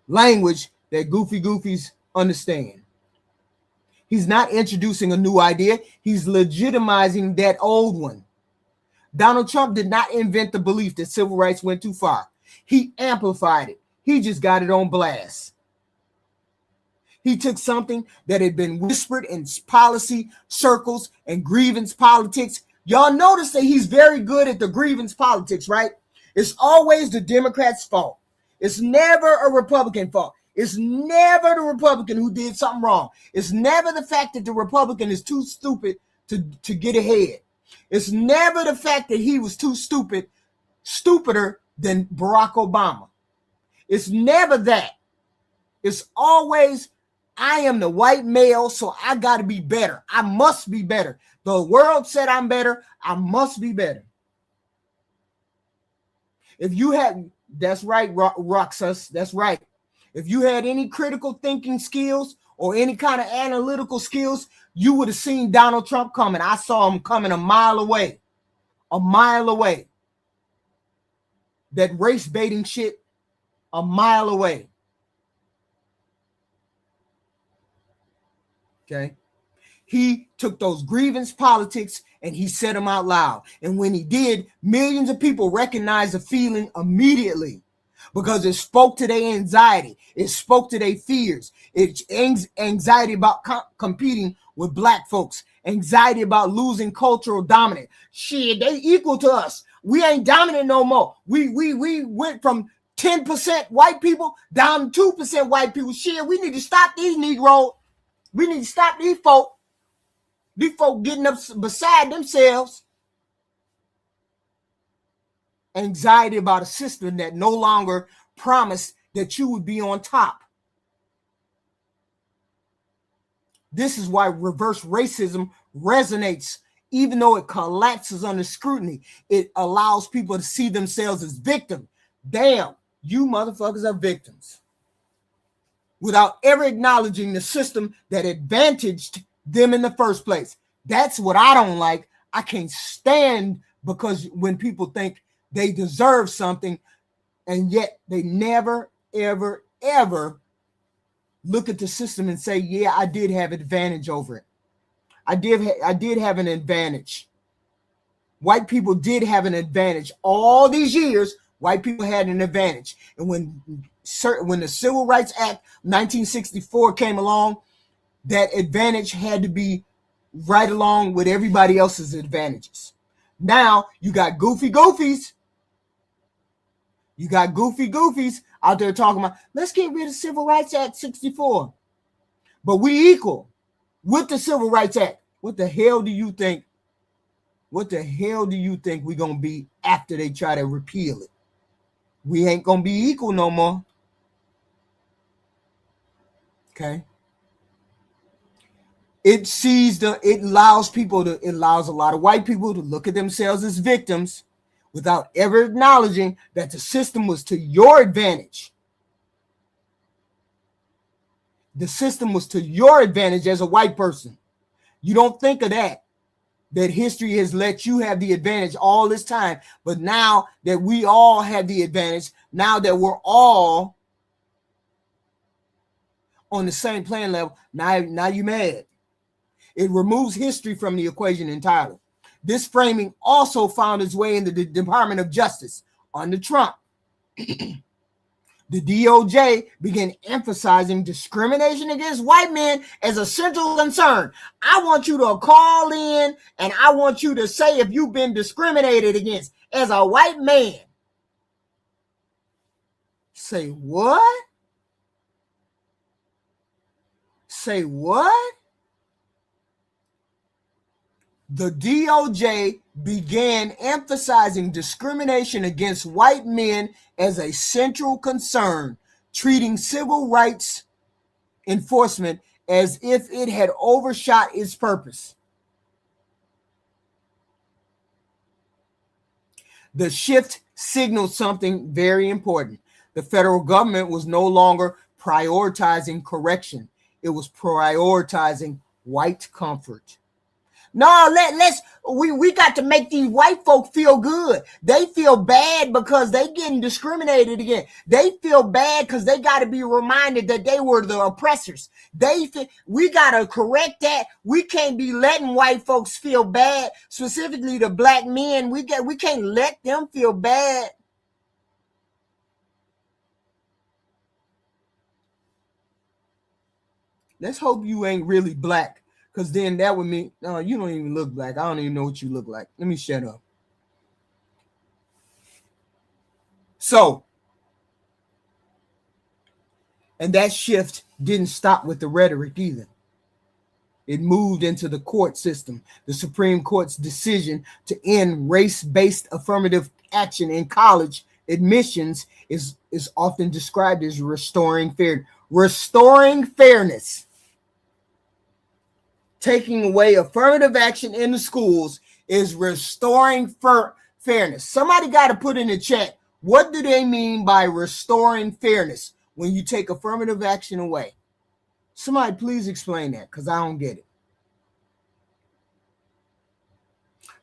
language that goofies understand. He's not introducing a new idea. He's legitimizing that old one. Donald Trump did not invent the belief that civil rights went too far. He amplified it. He just got it on blast. He took something that had been whispered in policy circles and grievance politics. Y'all notice that he's very good at the grievance politics, right? It's always the Democrats' fault. It's never a Republican fault. It's never the Republican who did something wrong. It's never the fact that the Republican is too stupid to get ahead. It's never the fact that he was too stupider than Barack Obama. It's never that. It's always, I am the white male, so I got to be better. I must be better. The world said I'm better. I must be better. If you had, That's right, Roxas. That's right. If you had any critical thinking skills or any kind of analytical skills, you would have seen Donald Trump coming. I saw him coming a mile away. A mile away. That race baiting shit, a mile away. Okay. He took those grievance politics and he said them out loud. And when he did, millions of people recognized the feeling immediately because it spoke to their anxiety. It spoke to their fears. It's anxiety about competing with black folks, anxiety about losing cultural dominance. Shit, they equal to us. We ain't dominant no more. We went from 10% white people down to 2% white people. Shit, we need to stop these Negroes. We need to stop these folk. These folk getting up beside themselves. Anxiety about a system that no longer promised that you would be on top. This is why reverse racism resonates. Even though it collapses under scrutiny, it allows people to see themselves as victims. Damn, you motherfuckers are victims. Without ever acknowledging the system that advantaged them in the first place. That's what I don't like. I can't stand because when people think they deserve something and yet they never, ever, ever look at the system and say, yeah, I did have advantage over it. I did have an advantage. White people did have an advantage. All these years, white people had an advantage. And when the Civil Rights Act 1964 came along, that advantage had to be right along with everybody else's advantages. Now you got goofy goofies. You got goofy goofies out there talking about, let's get rid of Civil Rights Act 64. But we equal with the Civil Rights Act. What the hell do you think? What the hell do you think we're going to be after they try to repeal it? We ain't going to be equal no more. Okay. It allows a lot of white people to look at themselves as victims without ever acknowledging that the system was to your advantage. The system was to your advantage as a white person. You don't think of that history has let you have the advantage all this time. But now that we all have the advantage, now that we're all on the same playing level, now you're mad. It removes history from the equation entirely. This framing also found its way into the Department of Justice under Trump. The DOJ began emphasizing discrimination against white men as a central concern. I want you to call in and I want you to say if you've been discriminated against as a white man. Say what? Say what? The DOJ began emphasizing discrimination against white men as a central concern, treating civil rights enforcement as if it had overshot its purpose. The shift signaled something very important. The federal government was no longer prioritizing correction. It was prioritizing white comfort. No, we got to make these white folk feel good. They feel bad because they getting discriminated against. They feel bad because they got to be reminded that they were the oppressors. We got to correct that. We can't be letting white folks feel bad, specifically the black men. We can't let them feel bad. Let's hope you ain't really black. Because then that would mean, no, you don't even look black. I don't even know what you look like. Let me shut up. So, and that shift didn't stop with the rhetoric either. It moved into the court system. The Supreme Court's decision to end race-based affirmative action in college admissions is often described as restoring fairness. Restoring fairness. Taking away affirmative action in the schools is restoring fairness. Somebody got to put in the chat, What do they mean by restoring fairness when you take affirmative action away? Somebody please explain that, because I don't get it.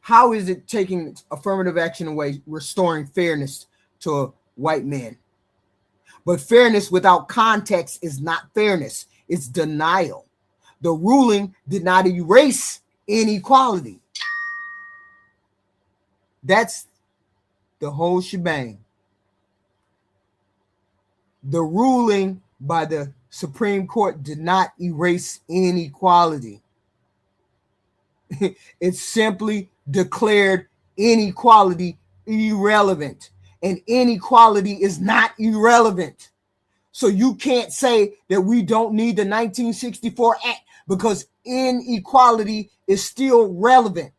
How is it taking affirmative action away, restoring fairness to white men? But fairness without context is not fairness. It's denial. The ruling did not erase inequality. That's the whole shebang. The ruling by the Supreme Court did not erase inequality. It simply declared inequality irrelevant. And inequality is not irrelevant. So you can't say that we don't need the 1964 Act because inequality is still relevant.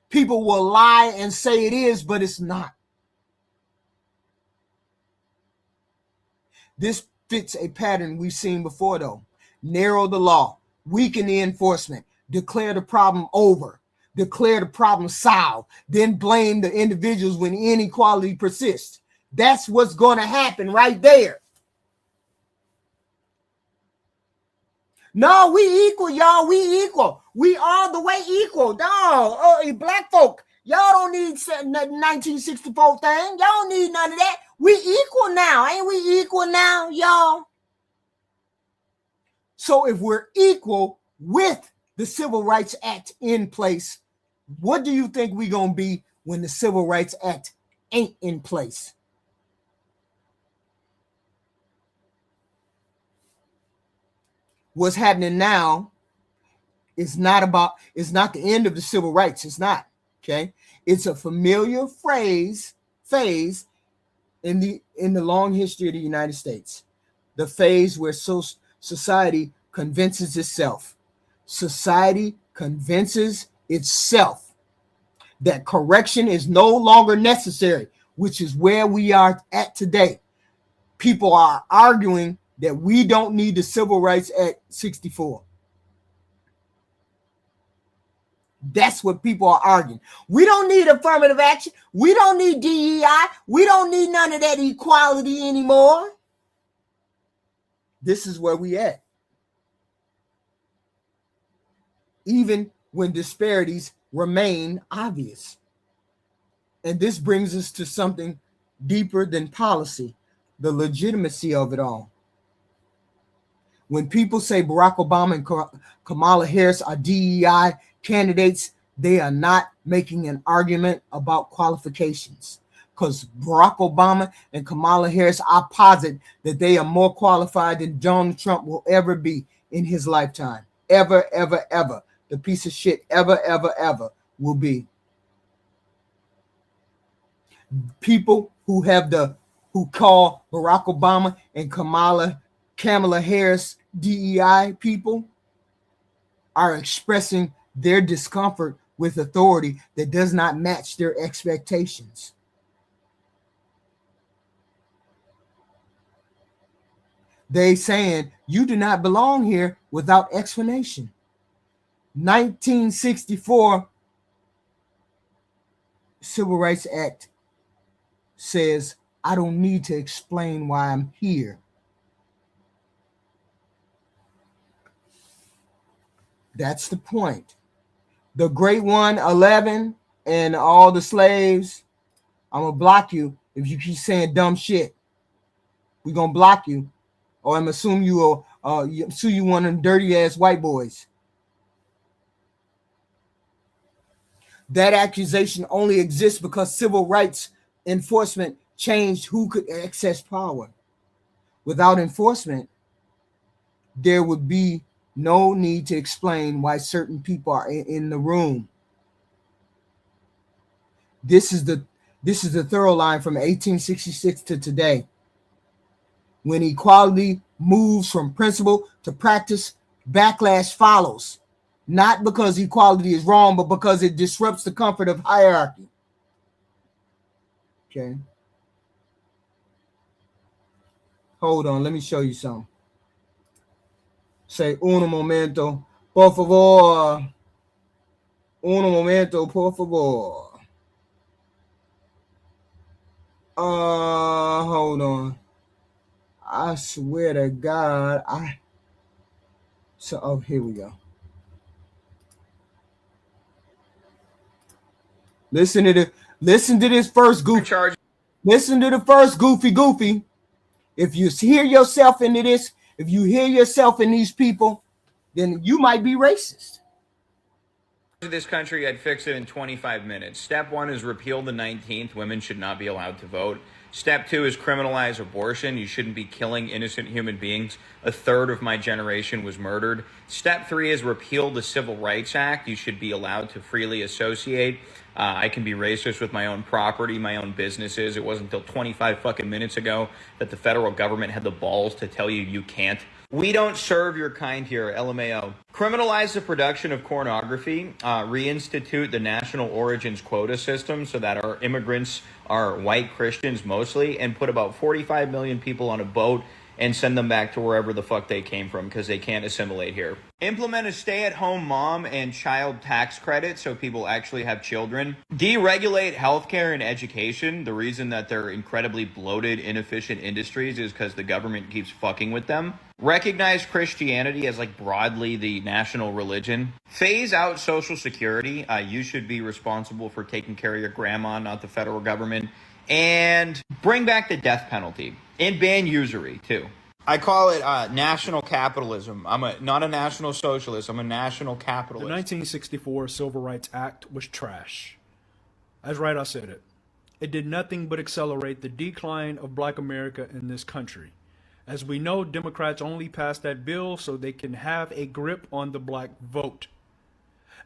People will lie and say it is, but it's not. This fits a pattern we've seen before, though. Narrow the law, weaken the enforcement, declare the problem over, declare the problem solved, then blame the individuals when inequality persists. That's what's going to happen right there. No, we equal, y'all. We equal. We all the way equal. No, black folk, y'all don't need 1964 thing. Y'all don't need none of that. We equal now. Ain't we equal now, y'all? So if we're equal with the Civil Rights Act in place, what do you think we're going to be when the Civil Rights Act ain't in place? What's happening now is not the end of the civil rights. It's not. Okay. It's a familiar phase in the long history of the United States. The phase where society convinces itself. Society convinces itself that correction is no longer necessary, which is where we are at today. People are arguing that we don't need the Civil Rights Act 64. That's what people are arguing. We don't need affirmative action. We don't need DEI. We don't need none of that equality anymore. This is where we at. Even when disparities remain obvious. And this brings us to something deeper than policy, the legitimacy of it all. When people say Barack Obama and Kamala Harris are DEI candidates, they are not making an argument about qualifications. Because Barack Obama and Kamala Harris, I posit that they are more qualified than Donald Trump will ever be in his lifetime. Ever, ever, ever. The piece of shit ever, ever, ever will be. People who call Barack Obama and Kamala Harris DEI people are expressing their discomfort with authority that does not match their expectations. They saying you do not belong here without explanation. 1964 Civil Rights Act says I don't need to explain why I'm here. That's the point. The Great 111 and all the slaves, I'm going to block you if you keep saying dumb shit. We're going to block you. Or I'm assuming you one of them dirty ass white boys. That accusation only exists because civil rights enforcement changed who could access power. Without enforcement, there would be no need to explain why certain people are in the room. This is the thorough line from 1866 to today. When equality moves from principle to practice, backlash follows. Not because equality is wrong, but because it disrupts the comfort of hierarchy. Okay. Hold on, let me show you something. Say, uno momento, por favor. Uno momento, por favor. Hold on. I swear to God, here we go. Listen to this first goofy. Listen to the first goofy. If you hear yourself into this, if you hear yourself in these people, then you might be racist. This country, I'd fix it in 25 minutes. Step 1 is repeal the 19th. Women should not be allowed to vote. Step 2 is criminalize abortion. You shouldn't be killing innocent human beings. A third of my generation was murdered. Step 3 is repeal the Civil Rights Act. You should be allowed to freely associate. I can be racist with my own property, my own businesses. It wasn't until 25 fucking minutes ago that the federal government had the balls to tell you you can't. We don't serve your kind here, LMAO. Criminalize the production of pornography, reinstitute the national origins quota system so that our immigrants are white Christians mostly, and put about 45 million people on a boat and send them back to wherever the fuck they came from because they can't assimilate here. Implement a stay-at-home mom and child tax credit so people actually have children. Deregulate healthcare and education. The reason that they're incredibly bloated, inefficient industries is because the government keeps fucking with them. Recognize Christianity as like broadly the national religion. Phase out Social Security. You should be responsible for taking care of your grandma, not the federal government. And bring back the death penalty. And ban usury, too. I call it national capitalism. I'm not a national socialist. I'm a national capitalist. The 1964 Civil Rights Act was trash. That's right, I said it. It did nothing but accelerate the decline of Black America in this country. As we know, Democrats only passed that bill so they can have a grip on the black vote.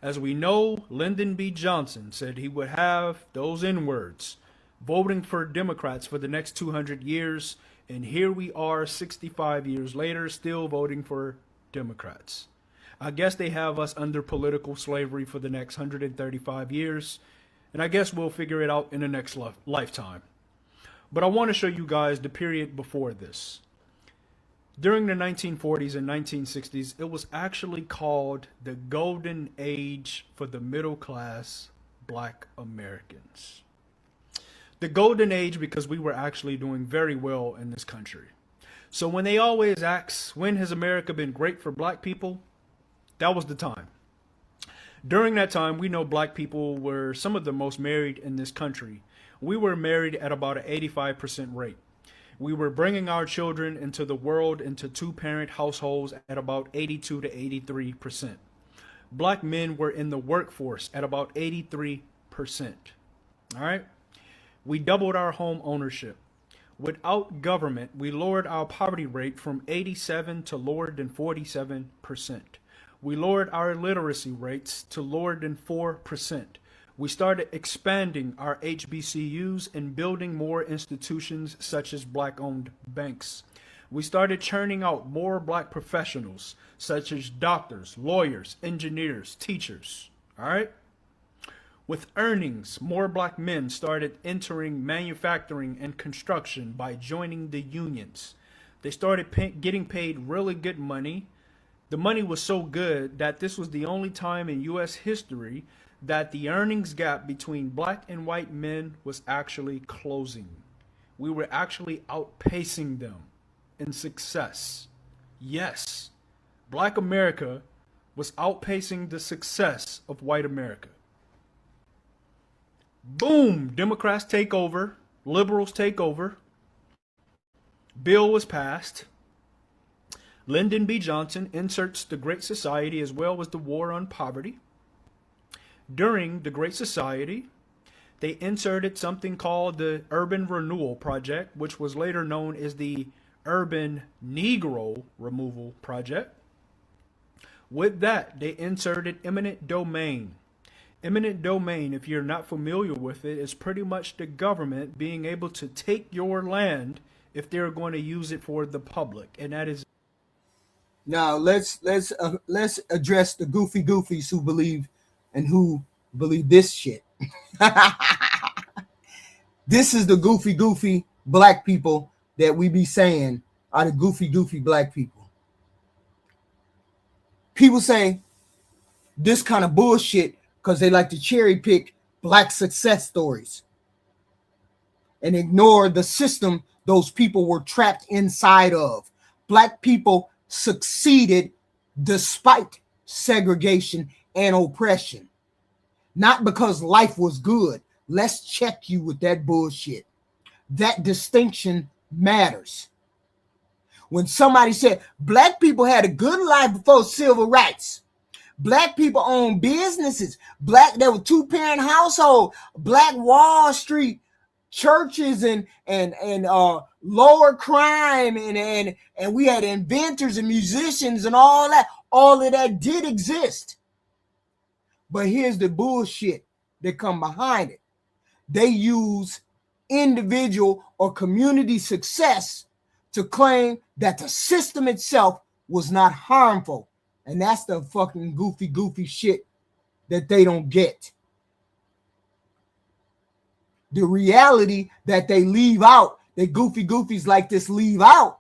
As we know, Lyndon B. Johnson said he would have those N-words voting for Democrats for the next 200 years, and here we are 65 years later still voting for Democrats. I guess they have us under political slavery for the next 135 years, and I guess we'll figure it out in the next lifetime. But I want to show you guys the period before this. During the 1940s and 1960s, it was actually called the Golden Age for the middle class Black Americans. The Golden Age because we were actually doing very well in this country. So when they always ask, when has America been great for black people? That was the time. During that time, we know black people were some of the most married in this country. We were married at about an 85% rate. We were bringing our children into the world into two-parent households at about 82 to 83%. Black men were in the workforce at about 83%. All right? We doubled our home ownership. Without government, we lowered our poverty rate from 87 to lower than 47%. We lowered our literacy rates to lower than 4%. We started expanding our HBCUs and building more institutions such as black-owned banks. We started churning out more black professionals such as doctors, lawyers, engineers, teachers. All right? With earnings, more black men started entering manufacturing and construction by joining the unions. They started getting paid really good money. The money was so good that this was the only time in U.S. history that the earnings gap between black and white men was actually closing. We were actually outpacing them in success. Yes, black America was outpacing the success of white America. Boom, Democrats take over, liberals take over. Bill was passed. Lyndon B. Johnson inserts the Great Society as well as the War on Poverty. During the Great Society, they inserted something called the Urban Renewal Project, which was later known as the Urban Negro Removal Project. With that, they inserted eminent domain. Eminent domain, if you're not familiar with it, is pretty much the government being able to take your land if they're going to use it for the public, and that is. Now let's address the goofy goofies who believe this shit. This is the goofy black people that we be saying are the goofy black people. People say this kind of bullshit because they like to cherry pick black success stories. and ignore the system those people were trapped inside of. Black people succeeded despite segregation and oppression, not because life was good. Let's check you with that bullshit. That distinction matters. When somebody said black people had a good life before civil rights, black people owned businesses, there were two-parent household, Black Wall Street, churches and lower crime and we had inventors and musicians and all of that did exist. But here's the bullshit that come behind it. They use individual or community success to claim that the system itself was not harmful. And that's the fucking goofy shit that they don't get. The reality that they leave out, that goofies like this leave out,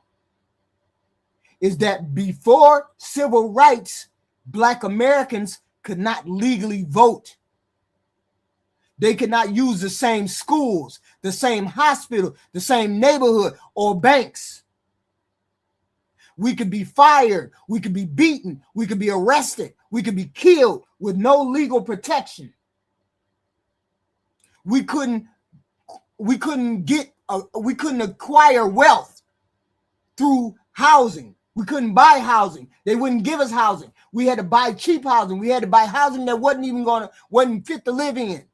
is that before civil rights, Black Americans could not legally vote. They could not use the same schools, the same hospital, the same neighborhood or banks. We could be fired, we could be beaten, we could be arrested, we could be killed with no legal protection. We couldn't acquire wealth through housing. We couldn't buy housing. They wouldn't give us housing. We had to buy cheap housing. We had to buy housing that wasn't fit to live in.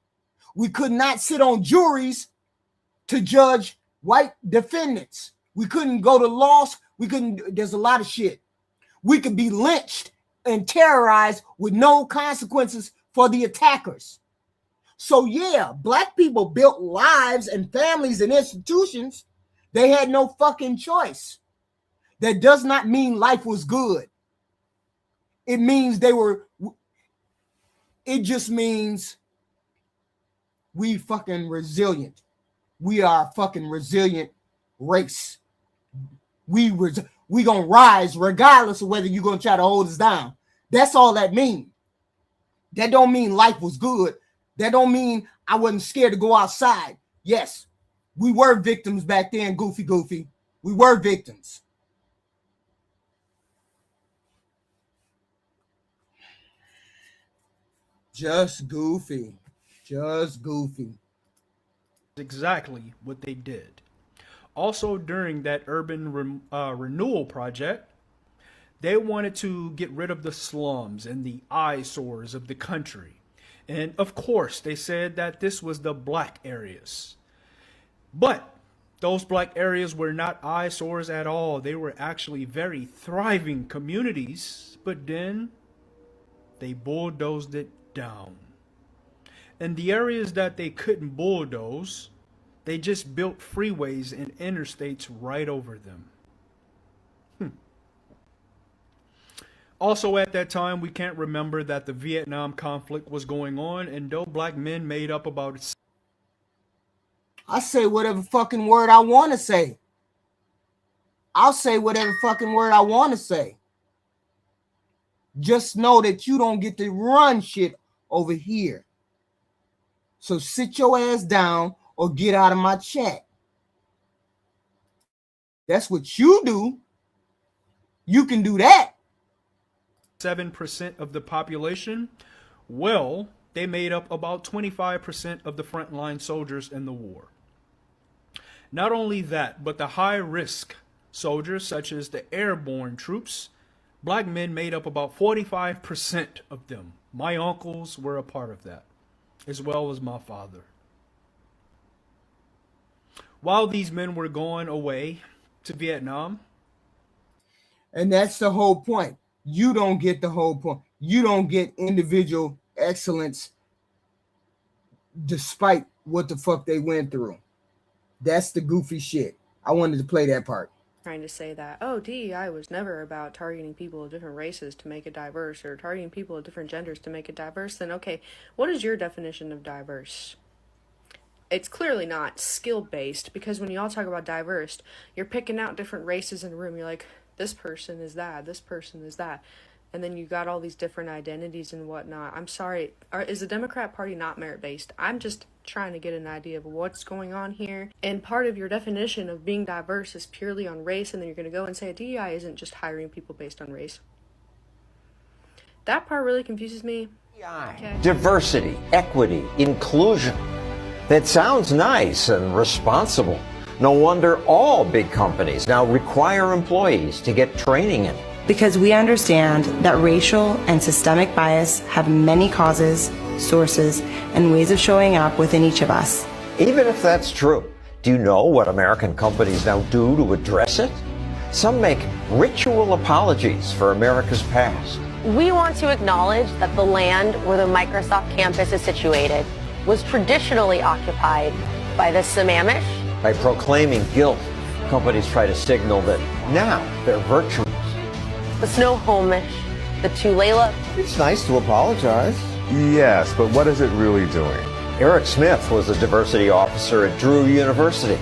We could not sit on juries to judge white defendants. We couldn't go to law. There's a lot of shit. We could be lynched and terrorized with no consequences for the attackers. So yeah, Black people built lives and families and institutions. They had no fucking choice. That does not mean life was good. It just means we fucking resilient. We are a fucking resilient race. We gonna rise regardless of whether you're gonna try to hold us down. That's all that means. That don't mean life was good. That don't mean I wasn't scared to go outside. Yes, we were victims back then, goofy. We were victims. Just goofy. Exactly what they did. Also, during that urban renewal project, they wanted to get rid of the slums and the eyesores of the country. And of course, they said that this was the black areas. But those black areas were not eyesores at all. They were actually very thriving communities. But then they bulldozed it down. And the areas that they couldn't bulldoze, they just built freeways and interstates right over them. Also at that time, we can't remember that the Vietnam conflict was going on, and though black men made up about... I say whatever fucking word I want to say. I'll say whatever fucking word I want to say. Just know that you don't get to run shit over here. So sit your ass down or get out of my chat. That's what you do. You can do that. 7% of the population, well, they made up about 25% of the frontline soldiers in the war. Not only that, but the high-risk soldiers, such as the airborne troops, black men made up about 45% of them. My uncles were a part of that, as well as my father. While these men were going away to Vietnam. And that's the whole point. You don't get the whole point. You don't get individual excellence despite what the fuck they went through. That's the goofy shit. I wanted to play that part. Trying to say that, oh, DEI was never about targeting people of different races to make it diverse, or targeting people of different genders to make it diverse, then okay, what is your definition of diverse? It's clearly not skill-based, because when you all talk about diverse, you're picking out different races in a room. You're like, this person is that, this person is that. and then you got all these different identities and whatnot. I'm sorry, is the Democrat Party not merit-based? I'm just trying to get an idea of what's going on here. And part of your definition of being diverse is purely on race, and then you're going to go and say DEI isn't just hiring people based on race. That part really confuses me. Okay. Diversity, equity, inclusion. That sounds nice and responsible. No wonder all big companies now require employees to get training in it. Because we understand that racial and systemic bias have many causes, sources, and ways of showing up within each of us. Even if that's true, do you know what American companies now do to address it? Some make ritual apologies for America's past. We want to acknowledge that the land where the Microsoft campus is situated was traditionally occupied by the Sammamish. By proclaiming guilt, companies try to signal that now they're virtuous. The Snohomish, the Tulalip. It's nice to apologize. Yes, but what is it really doing? Eric Smith was a diversity officer at Drew University.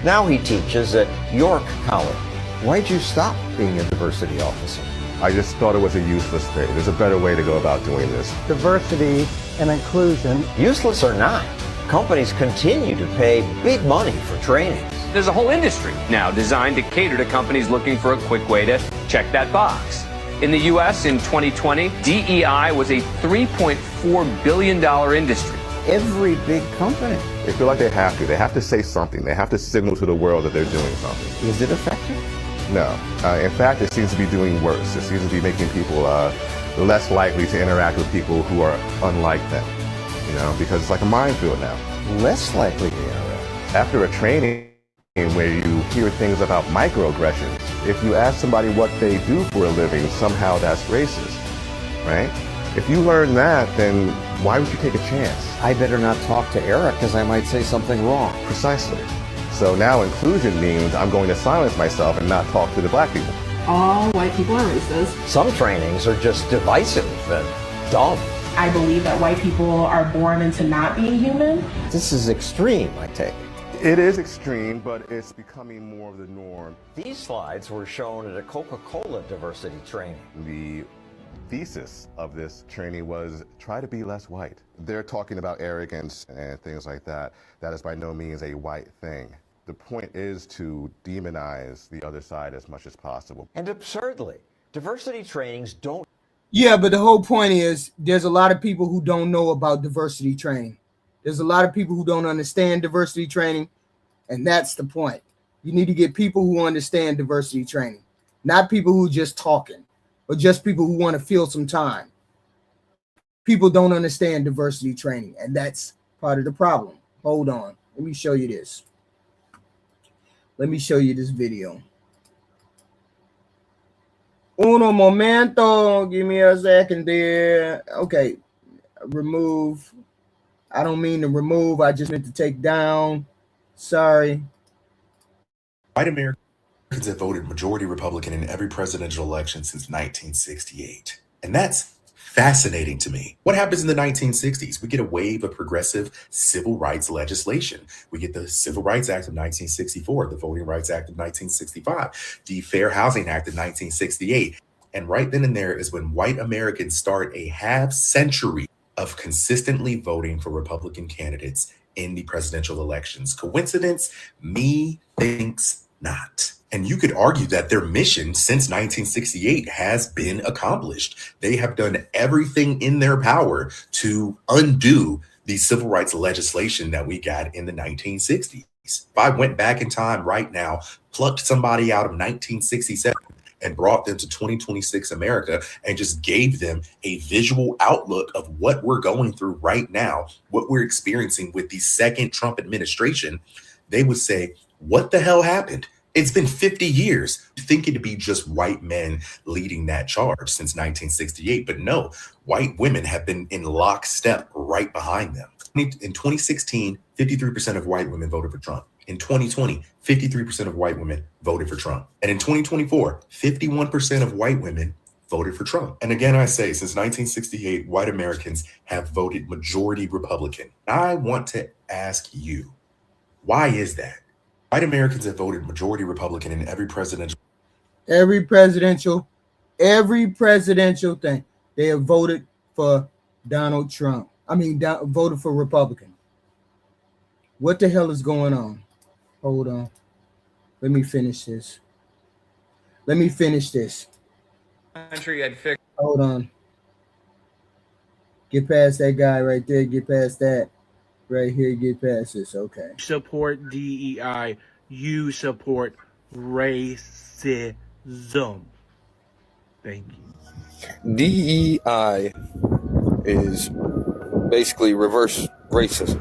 Now he teaches at York College. Why'd you stop being a diversity officer? I just thought it was a useless thing. There's a better way to go about doing this. Diversity and inclusion. Useless or not, companies continue to pay big money for training. There's a whole industry now designed to cater to companies looking for a quick way to check that box. In the U.S. in 2020, DEI was a $3.4 billion industry. Every big company. They feel like they have to. They have to say something. They have to signal to the world that they're doing something. Is it effective? No. In fact, it seems to be doing worse. It seems to be making people less likely to interact with people who are unlike them. You know, because it's like a minefield now. Less likely to interact. After a training where you hear things about microaggressions, if you ask somebody what they do for a living, somehow that's racist, right? If you learn that, then why would you take a chance? I better not talk to Eric because I might say something wrong. Precisely. So now inclusion means I'm going to silence myself and not talk to the black people. All white people are racist. Some trainings are just divisive and dumb. I believe that white people are born into not being human. This is extreme, I take it. It is extreme, but it's becoming more of the norm. These slides were shown at a Coca-Cola diversity training. The thesis of this training was try to be less white. They're talking about arrogance and things like that. That is by no means a white thing. The point is to demonize the other side as much as possible. And absurdly, diversity trainings don't. Yeah, but the whole point is there's a lot of people who don't know about diversity training. There's a lot of people who don't understand diversity training, and that's the point. You need to get people who understand diversity training, not people who are just talking, or just people who want to fill some time. People don't understand diversity training, and that's part of the problem. Hold on. Let me show you this. Let me show you this video. Uno momento. Give me a second there. Okay. Remove. I don't mean to remove. I just meant to take down. Sorry. White Americans have voted majority Republican in every presidential election since 1968. And that's fascinating to me. What happens in the 1960s? We get a wave of progressive civil rights legislation. We get the Civil Rights Act of 1964, the Voting Rights Act of 1965, the Fair Housing Act of 1968. And right then and there is when white Americans start a half century of consistently voting for Republican candidates in the presidential elections. Coincidence? Me thinks not. And you could argue that their mission since 1968 has been accomplished. They have done everything in their power to undo the civil rights legislation that we got in the 1960s. If I went back in time right now, plucked somebody out of 1967 and brought them to 2026 America and just gave them a visual outlook of what we're going through right now, what we're experiencing with the second Trump administration, they would say, what the hell happened? It's been 50 years. You think it'd be just white men leading that charge since 1968, but no, white women have been in lockstep right behind them. In 2016, 53% of white women voted for Trump. In 2020, 53% of white women voted for Trump. And in 2024, 51% of white women voted for Trump. And again, I say, since 1968, white Americans have voted majority Republican. I want to ask you, why is that? White Americans have voted majority Republican in every presidential Every presidential thing, they have voted for Donald Trump. I mean, voted for Republican. What the hell is going on? Hold on. Let me finish this. Country I'd fix. Hold on. Get past that guy right there. Get past that right here. Get past this. Okay. Support DEI. You support racism. Thank you. DEI is basically reverse racism.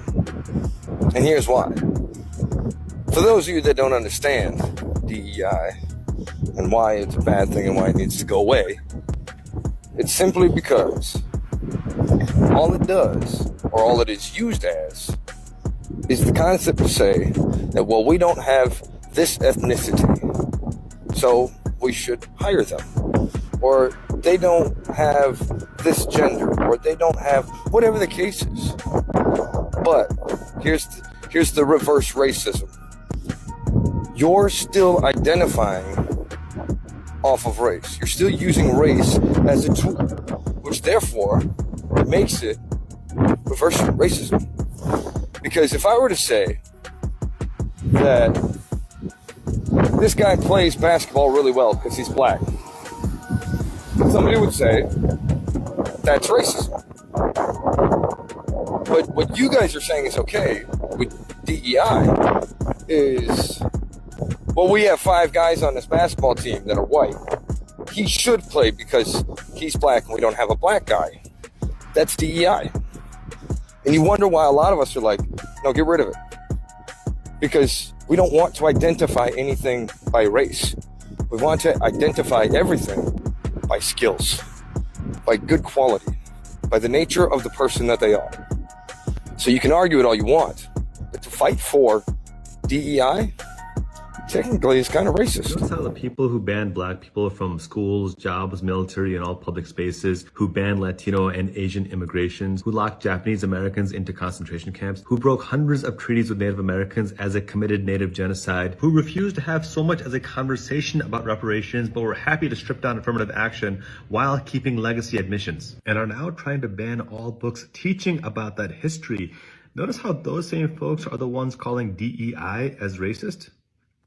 And here's why. For those of you that don't understand DEI and why it's a bad thing and why it needs to go away, it's simply because all it does, or all it is used as, is the concept to say that, well, we don't have this ethnicity, so we should hire them. Or they don't have this gender, or they don't have whatever the case is. But here's the reverse racism. You're still identifying off of race. You're still using race as a tool, which therefore makes it reverse racism. Because if I were to say that this guy plays basketball really well because he's black, somebody would say that's racism. But what you guys are saying is okay with DEI is, well, we have 5 guys on this basketball team that are white. He should play because he's black and we don't have a black guy. That's DEI. And you wonder why a lot of us are like, no, get rid of it. Because we don't want to identify anything by race. We want to identify everything by skills, by good quality, by the nature of the person that they are. So you can argue it all you want, but to fight for DEI, technically it's kind of racist. Notice how the people who banned black people from schools, jobs, military, and all public spaces, who banned Latino and Asian immigrations, who locked Japanese Americans into concentration camps, who broke hundreds of treaties with Native Americans as a committed Native genocide, who refused to have so much as a conversation about reparations, but were happy to strip down affirmative action while keeping legacy admissions, and are now trying to ban all books teaching about that history. Notice how those same folks are the ones calling DEI as racist?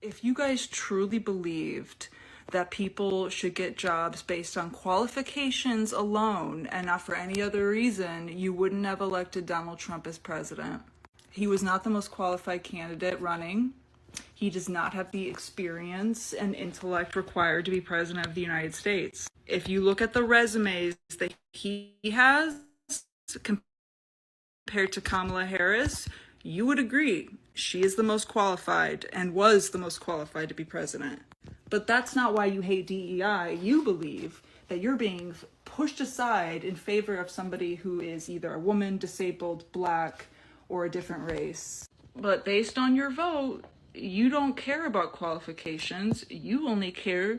If you guys truly believed that people should get jobs based on qualifications alone and not for any other reason, you wouldn't have elected Donald Trump as president. He was not the most qualified candidate running. He does not have the experience and intellect required to be president of the United States. If you look at the resumes that he has compared to Kamala Harris, you would agree she is the most qualified and was the most qualified to be president. But that's not why you hate DEI. You believe that you're being pushed aside in favor of somebody who is either a woman, disabled, black, or a different race. But based on your vote, you don't care about qualifications. You only care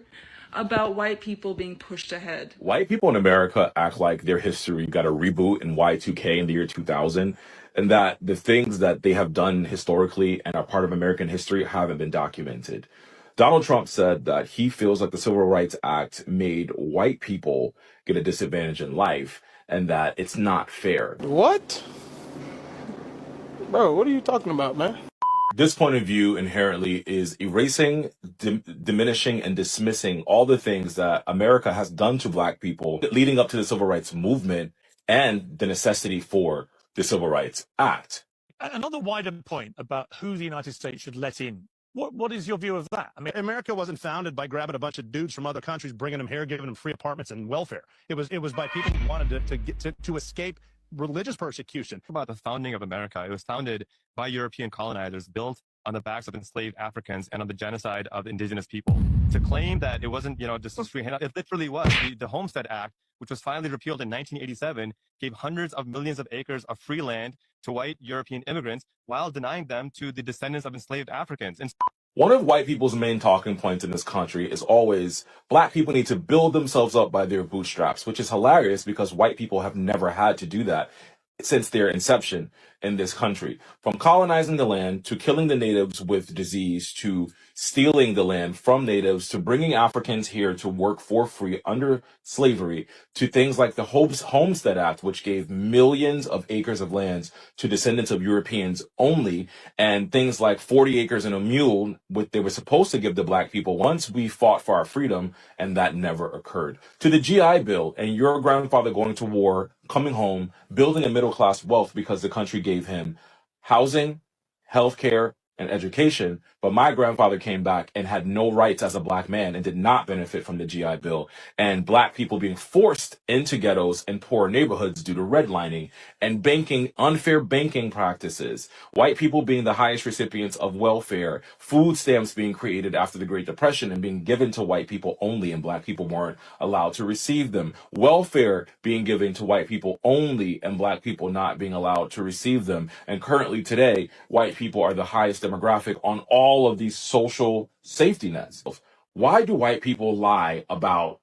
about white people being pushed ahead. White people in America act like their history got a reboot in Y2K in the year 2000, and that the things that they have done historically and are part of American history haven't been documented. Donald Trump said that he feels like the Civil Rights Act made white people get a disadvantage in life and that it's not fair. What? Bro, what are you talking about, man? This point of view inherently is erasing, diminishing, and dismissing all the things that America has done to black people leading up to the Civil Rights Movement and the necessity for the Civil Rights Act. Another wider point about who the United States should let in. What is your view of that? I mean, America wasn't founded by grabbing a bunch of dudes from other countries, bringing them here, giving them free apartments and welfare. It was by people who wanted to escape religious persecution. About the founding of America, it was founded by European colonizers, built on the backs of enslaved Africans and on the genocide of indigenous people. To claim that it wasn't, just a free handout, it literally was. The Homestead Act, which was finally repealed in 1987, gave hundreds of millions of acres of free land to white European immigrants while denying them to the descendants of enslaved Africans. And one of white people's main talking points in this country is always black people need to build themselves up by their bootstraps, which is hilarious because white people have never had to do that since their inception in this country. From colonizing the land to killing the natives with disease to stealing the land from natives to bringing Africans here to work for free under slavery to things like the Homestead Act, which gave millions of acres of lands to descendants of Europeans only, and things like 40 acres and a mule, which they were supposed to give to black people once we fought for our freedom, and that never occurred. To the GI Bill and your grandfather going to war, coming home, building a middle class wealth because the country gave him housing, healthcare, and education, but my grandfather came back and had no rights as a black man and did not benefit from the GI Bill, and black people being forced into ghettos and poor neighborhoods due to redlining and banking, unfair banking practices, white people being the highest recipients of welfare, food stamps being created after the Great Depression and being given to white people only, and black people weren't allowed to receive them, welfare being given to white people only and black people not being allowed to receive them, and currently today, white people are the highest demographic on all of these social safety nets. Why do white people lie about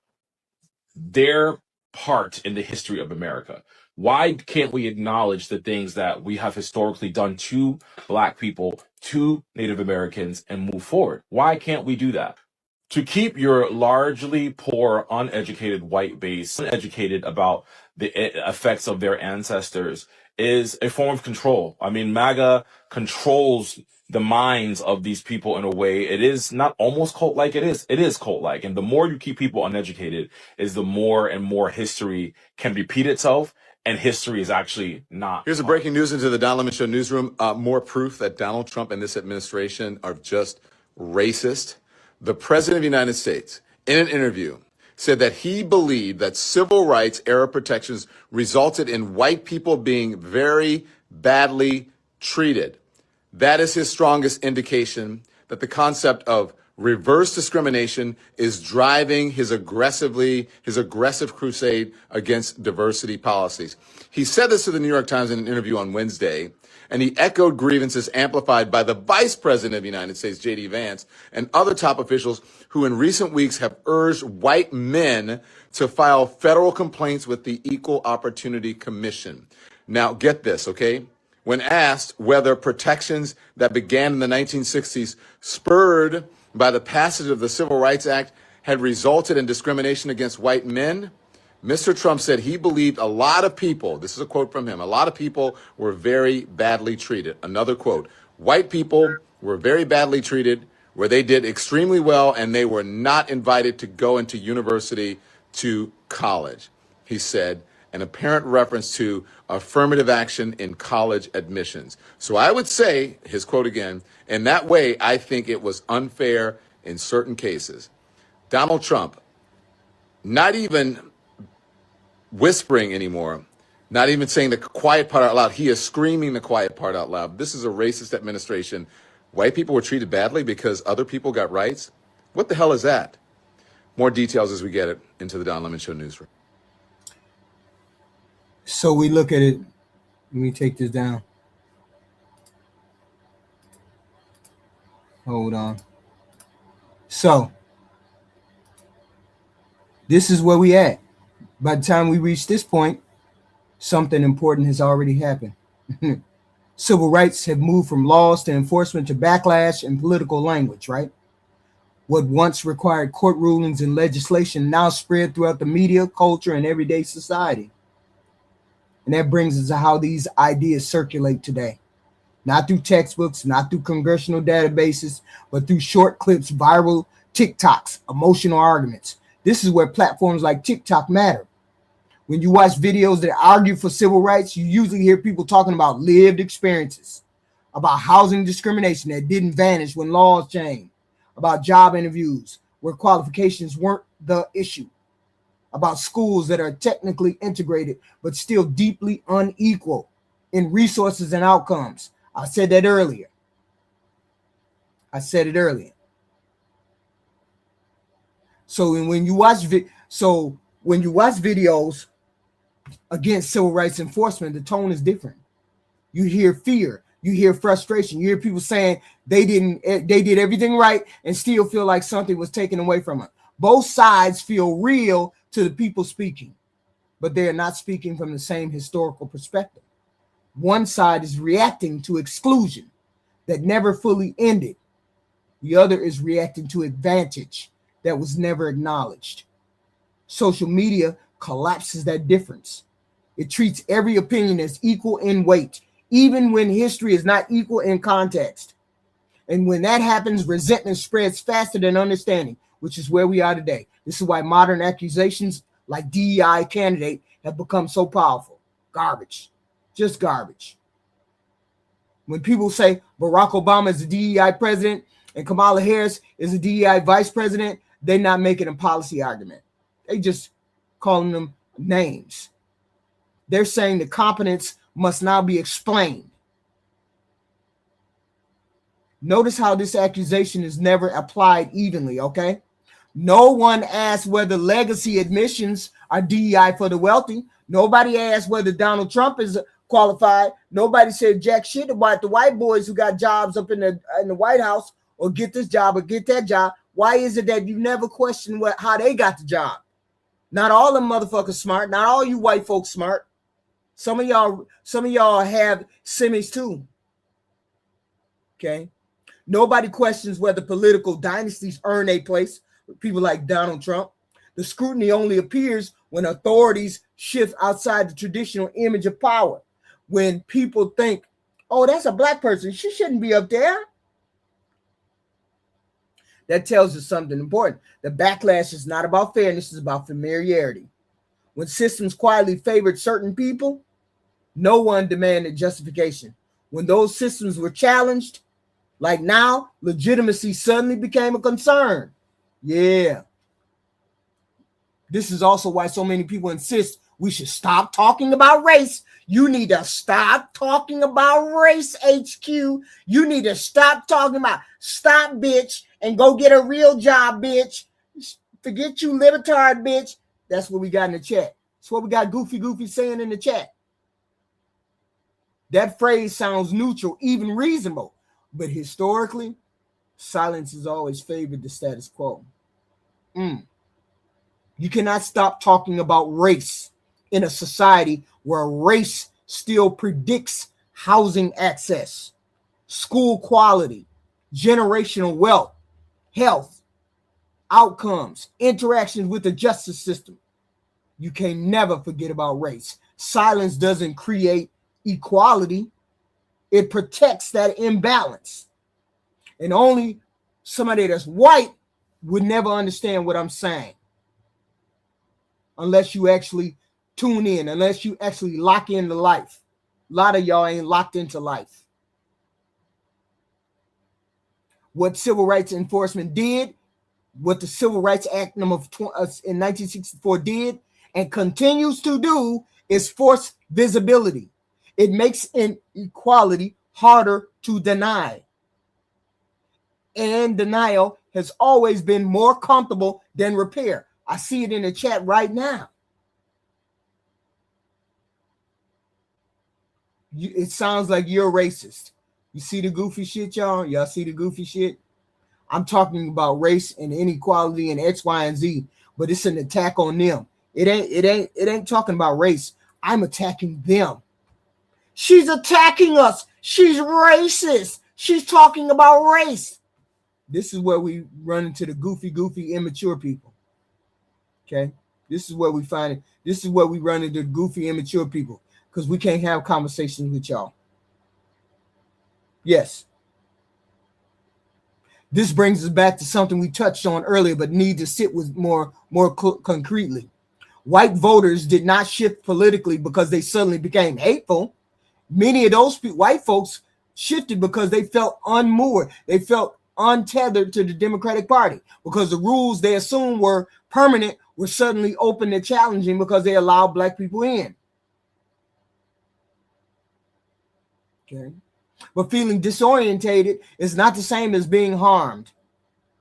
their part in the history of America? Why can't we acknowledge the things that we have historically done to black people, to Native Americans, and move forward? Why can't we do that? To keep your largely poor, uneducated white base uneducated about the effects of their ancestors is a form of control. I mean, MAGA controls the minds of these people in a way. It is not almost cult-like, it is cult-like. And the more you keep people uneducated is the more and more history can repeat itself, and history is actually not. Here's a breaking news into the Don Lemon Show newsroom. More proof that Donald Trump and this administration are just racist. The president of the United States, in an interview, said that he believed that civil rights era protections resulted in white people being very badly treated. That is his strongest indication that the concept of reverse discrimination is driving his aggressive crusade against diversity policies. He said this to the New York Times in an interview on Wednesday, and he echoed grievances amplified by the Vice President of the United States, J.D. Vance, and other top officials who in recent weeks have urged white men to file federal complaints with the Equal Opportunity Commission. Now, get this, okay? When asked whether protections that began in the 1960s, spurred by the passage of the Civil Rights Act, had resulted in discrimination against white men, Mr. Trump said he believed a lot of people, this is a quote from him, a lot of people were very badly treated. Another quote, white people were very badly treated, where they did extremely well and they were not invited to go into university to college, he said, an apparent reference to affirmative action in college admissions. So I would say, his quote again, in that way, I think it was unfair in certain cases. Donald Trump, not even whispering anymore, not even saying the quiet part out loud. He is screaming the quiet part out loud. This is a racist administration. White people were treated badly because other people got rights. What the hell is that? More details as we get it into the Don Lemon Show newsroom. So we look at it. Let me take this down. Hold on. So this is where we at. By the time we reach this point, something important has already happened. Civil rights have moved from laws to enforcement to backlash and political language, right? What once required court rulings and legislation now spread throughout the media, culture, and everyday society. And that brings us to how these ideas circulate today. Not through textbooks, not through congressional databases, but through short clips, viral TikToks, emotional arguments. This is where platforms like TikTok matter. When you watch videos that argue for civil rights, you usually hear people talking about lived experiences, about housing discrimination that didn't vanish when laws changed, about job interviews where qualifications weren't the issue, about schools that are technically integrated but still deeply unequal in resources and outcomes. I said that earlier. So when you watch videos against civil rights enforcement, the tone is different. You hear fear, you hear frustration, you hear people saying they did everything right and still feel like something was taken away from them. Both sides feel real to the people speaking, but they are not speaking from the same historical perspective. One side is reacting to exclusion that never fully ended. The other is reacting to advantage that was never acknowledged. Social media collapses that difference. It treats every opinion as equal in weight, even when history is not equal in context. And when that happens, resentment spreads faster than understanding, which is where we are today. This is why modern accusations like DEI candidate have become so powerful. Garbage. Just garbage. When people say Barack Obama is a DEI president and Kamala Harris is a DEI vice president, they're not making a policy argument. They just calling them names. They're saying the competence must now be explained. Notice how this accusation is never applied evenly, okay? No one asked whether legacy admissions are DEI for the wealthy. Nobody asked whether Donald Trump is qualified. Nobody said jack shit about the white boys who got jobs up in the White House or get this job or get that job. Why is it that you never question how they got the job? Not all them motherfuckers smart. Not all you white folks smart. Some of y'all have semis too. Okay. Nobody questions whether political dynasties earn a place. People like Donald Trump. The scrutiny only appears when authorities shift outside the traditional image of power. When people think, oh, that's a black person, she shouldn't be up there. That tells us something important. The backlash is not about fairness, it's about familiarity. When systems quietly favored certain people, no one demanded justification. When those systems were challenged, like now, legitimacy suddenly became a concern. Yeah. This is also why so many people insist we should stop talking about race. You need to stop talking about race, HQ. You need to stop talking about stop, bitch, and go get a real job, bitch. Forget you, libertard, bitch. That's what we got in the chat. That's what we got Goofy saying in the chat. That phrase sounds neutral, even reasonable. But historically, silence has always favored the status quo. You cannot stop talking about race in a society where race still predicts housing access, school quality, generational wealth, health, outcomes, interactions with the justice system. You can never forget about race. Silence doesn't create equality. It protects that imbalance. And only somebody that's white would never understand what I'm saying. Unless you actually tune in, unless you actually lock into life. A lot of y'all ain't locked into life. What civil rights enforcement did, what the Civil Rights Act in 1964 did and continues to do is force visibility. It makes inequality harder to deny. And denial has always been more comfortable than repair. I see it in the chat right now. It sounds like you're racist. You see the goofy shit, y'all? Y'all see the goofy shit? I'm talking about race and inequality and X, Y, and Z, but it's an attack on them. It ain't talking about race. I'm attacking them. She's attacking us. She's racist. She's talking about race. This is where we run into the goofy, immature people. Okay? This is where we find it. This is where we run into goofy, immature people because we can't have conversations with y'all. Yes. This brings us back to something we touched on earlier, but need to sit with more concretely. White voters did not shift politically because they suddenly became hateful. Many of those white folks shifted because they felt unmoored. They felt untethered to the Democratic Party because the rules they assumed were permanent were suddenly open to challenging because they allowed black people in. Okay. But feeling disorientated is not the same as being harmed.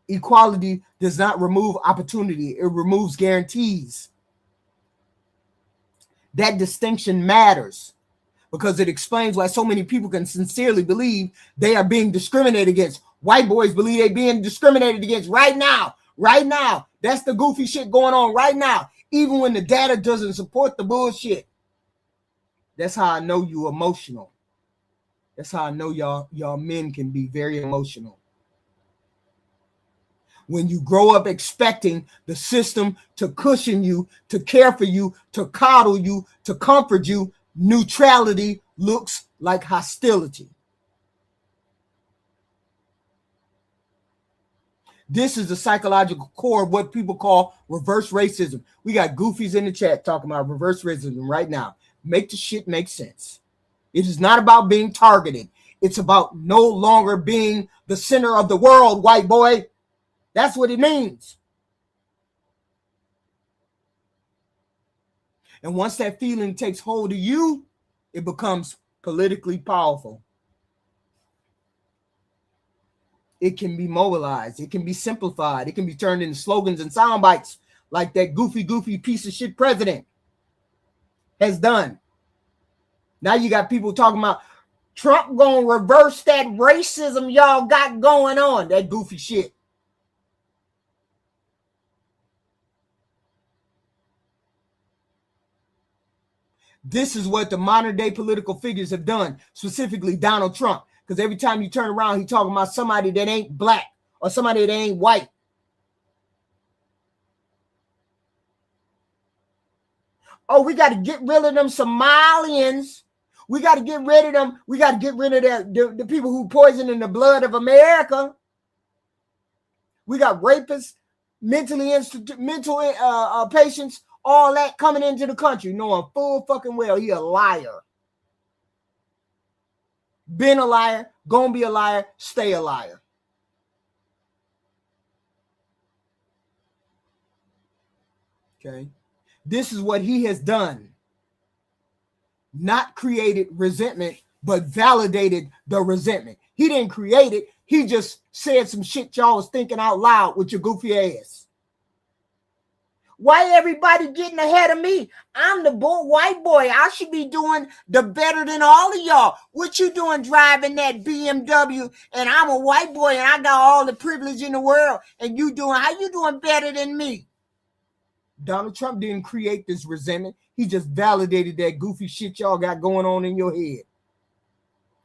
Equality does not remove opportunity. It removes guarantees. That distinction matters because it explains why so many people can sincerely believe they are being discriminated against. White boys believe they're being discriminated against right now. Right now. That's the goofy shit going on right now. Even when the data doesn't support the bullshit. That's how I know you emotional. That's how I know y'all men can be very emotional. When you grow up expecting the system to cushion you, to care for you, to coddle you, to comfort you, neutrality looks like hostility. This is the psychological core of what people call reverse racism. We got goofies in the chat talking about reverse racism right now. Make the shit make sense. It is not about being targeted. It's about no longer being the center of the world, white boy. That's what it means. And once that feeling takes hold of you, it becomes politically powerful. It can be mobilized. It can be simplified. It can be turned into slogans and sound bites like that goofy piece of shit president has done. Now you got people talking about Trump gonna reverse that racism y'all got going on. That goofy shit. This is what the modern day political figures have done, specifically Donald Trump. Because every time you turn around, he talking about somebody that ain't black or somebody that ain't white. Oh, we got to get rid of them Somalians. We got to get rid of them. We got to get rid of the people who poisoning the blood of America. We got rapists, mental patients, all that coming into the country, knowing full fucking well he a liar. Been a liar, gonna be a liar, stay a liar. Okay. This is what he has done. Not created resentment, but validated the resentment. He didn't create it. He just said some shit y'all was thinking out loud with your goofy ass. Why everybody getting ahead of me? I'm the white boy. I should be doing the better than all of y'all. What you doing driving that BMW? And I'm a white boy and I got all the privilege in the world. And how you doing better than me? Donald Trump didn't create this resentment. He just validated that goofy shit y'all got going on in your head.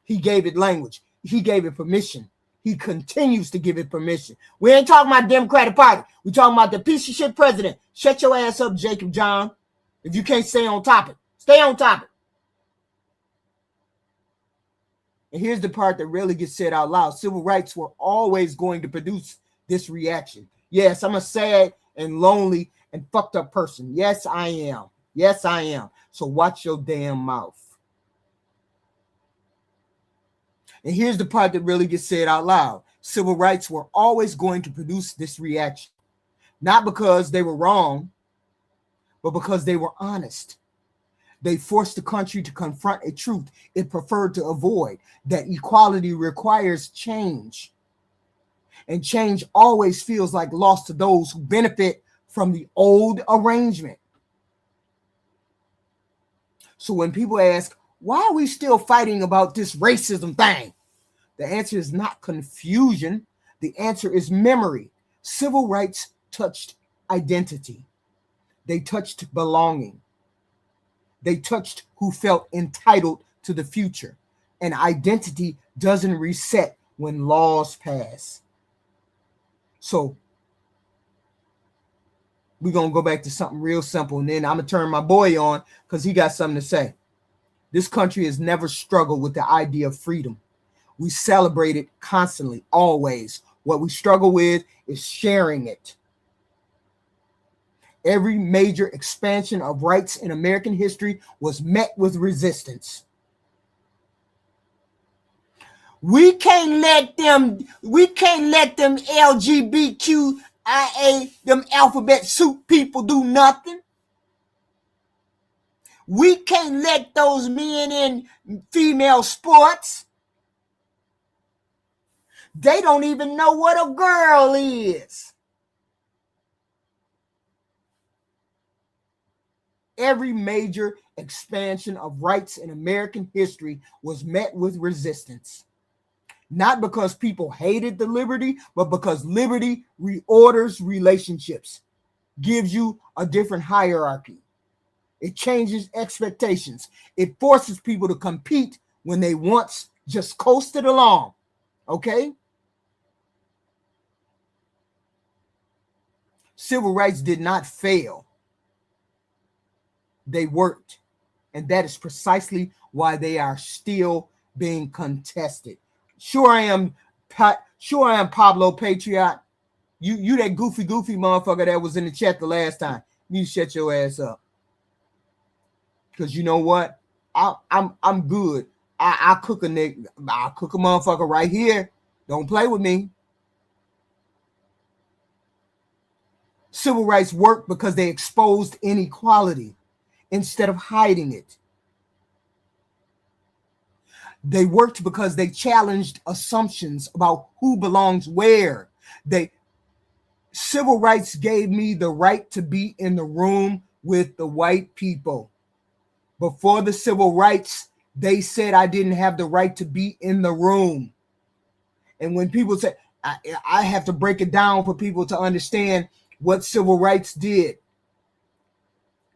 He gave it language. He gave it permission. He continues to give it permission. We ain't talking about Democratic Party. We talking about the piece of shit president. Shut your ass up, Jacob John. If you can't stay on topic, stay on topic. And here's the part that really gets said out loud. Civil rights were always going to produce this reaction. Yes, I'm a sad and lonely and fucked up person. Yes, I am. Yes, I am. So watch your damn mouth. And here's the part that really gets said out loud. Civil rights were always going to produce this reaction. Not because they were wrong, but because they were honest. They forced the country to confront a truth it preferred to avoid, that equality requires change. And change always feels like loss to those who benefit from the old arrangement. So when people ask, why are we still fighting about this racism thing? The answer is not confusion. The answer is memory. Civil rights touched identity. They touched belonging. They touched who felt entitled to the future. And identity doesn't reset when laws pass. So we're going to go back to something real simple. And then I'm going to turn my boy on because he got something to say. This country has never struggled with the idea of freedom. We celebrate it constantly, always. What we struggle with is sharing it. Every major expansion of rights in American history was met with resistance. We can't let them LGBTQIA, them alphabet soup people do nothing. We can't let those men in female sports. They don't even know what a girl is. Every major expansion of rights in American history was met with resistance. Not because people hated the liberty, but because liberty reorders relationships, gives you a different hierarchy. It changes expectations. It forces people to compete when they once just coasted along. Okay? Civil rights did not fail. They worked. And that is precisely why they are still being contested. Sure I am Pablo Patriot. You that goofy motherfucker that was in the chat the last time. You shut your ass up. Because you know what? I'm good. I cook a nigga. I'll cook a motherfucker right here. Don't play with me. Civil rights worked because they exposed inequality instead of hiding it. They worked because they challenged assumptions about who belongs where. Civil rights gave me the right to be in the room with the white people. Before the civil rights, they said I didn't have the right to be in the room. And when people say, I have to break it down for people to understand what civil rights did.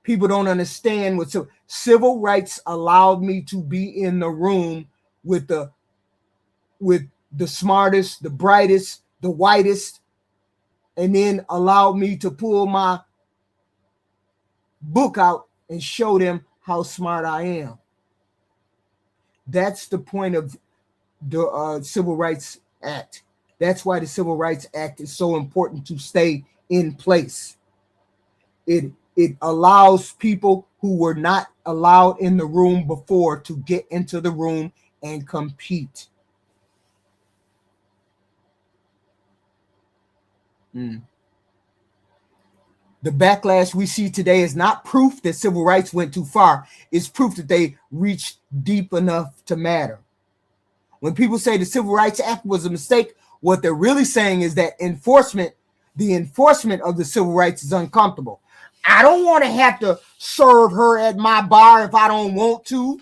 People don't understand what civil rights allowed me to be in the room with the smartest, the brightest, the whitest, and then allowed me to pull my book out and show them how smart I am. That's the point of the Civil Rights Act. That's why the Civil Rights Act is so important to stay in place. It allows people who were not allowed in the room before to get into the room and compete. The backlash we see today is not proof that civil rights went too far. It's proof that they reached deep enough to matter. When people say the Civil Rights Act was a mistake, what they're really saying is that the enforcement of the civil rights is uncomfortable. I don't want to have to serve her at my bar if I don't want to.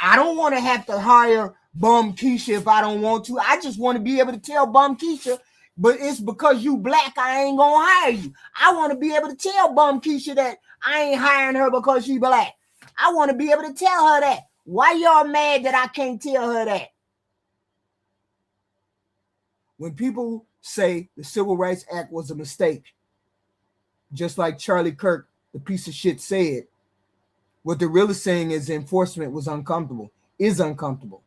I don't want to have to hire Bum Keisha if I don't want to. I just want to be able to tell Bum Keisha, but it's because you black, I ain't gonna hire you. I want to be able to tell Bum Keisha that I ain't hiring her because she black. I want to be able to tell her that. Why y'all mad that I can't tell her that? When people say the Civil Rights Act was a mistake, just like Charlie Kirk, the piece of shit, said, what they're really saying is enforcement was uncomfortable, is uncomfortable.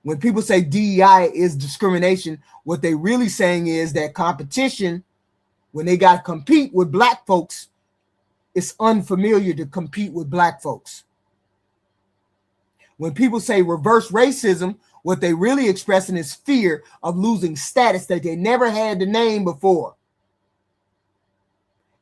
When people say DEI is discrimination, what they really saying is that competition, when they got to compete with black folks, it's unfamiliar to compete with black folks. When people say reverse racism, what they really expressing is fear of losing status that they never had to name before.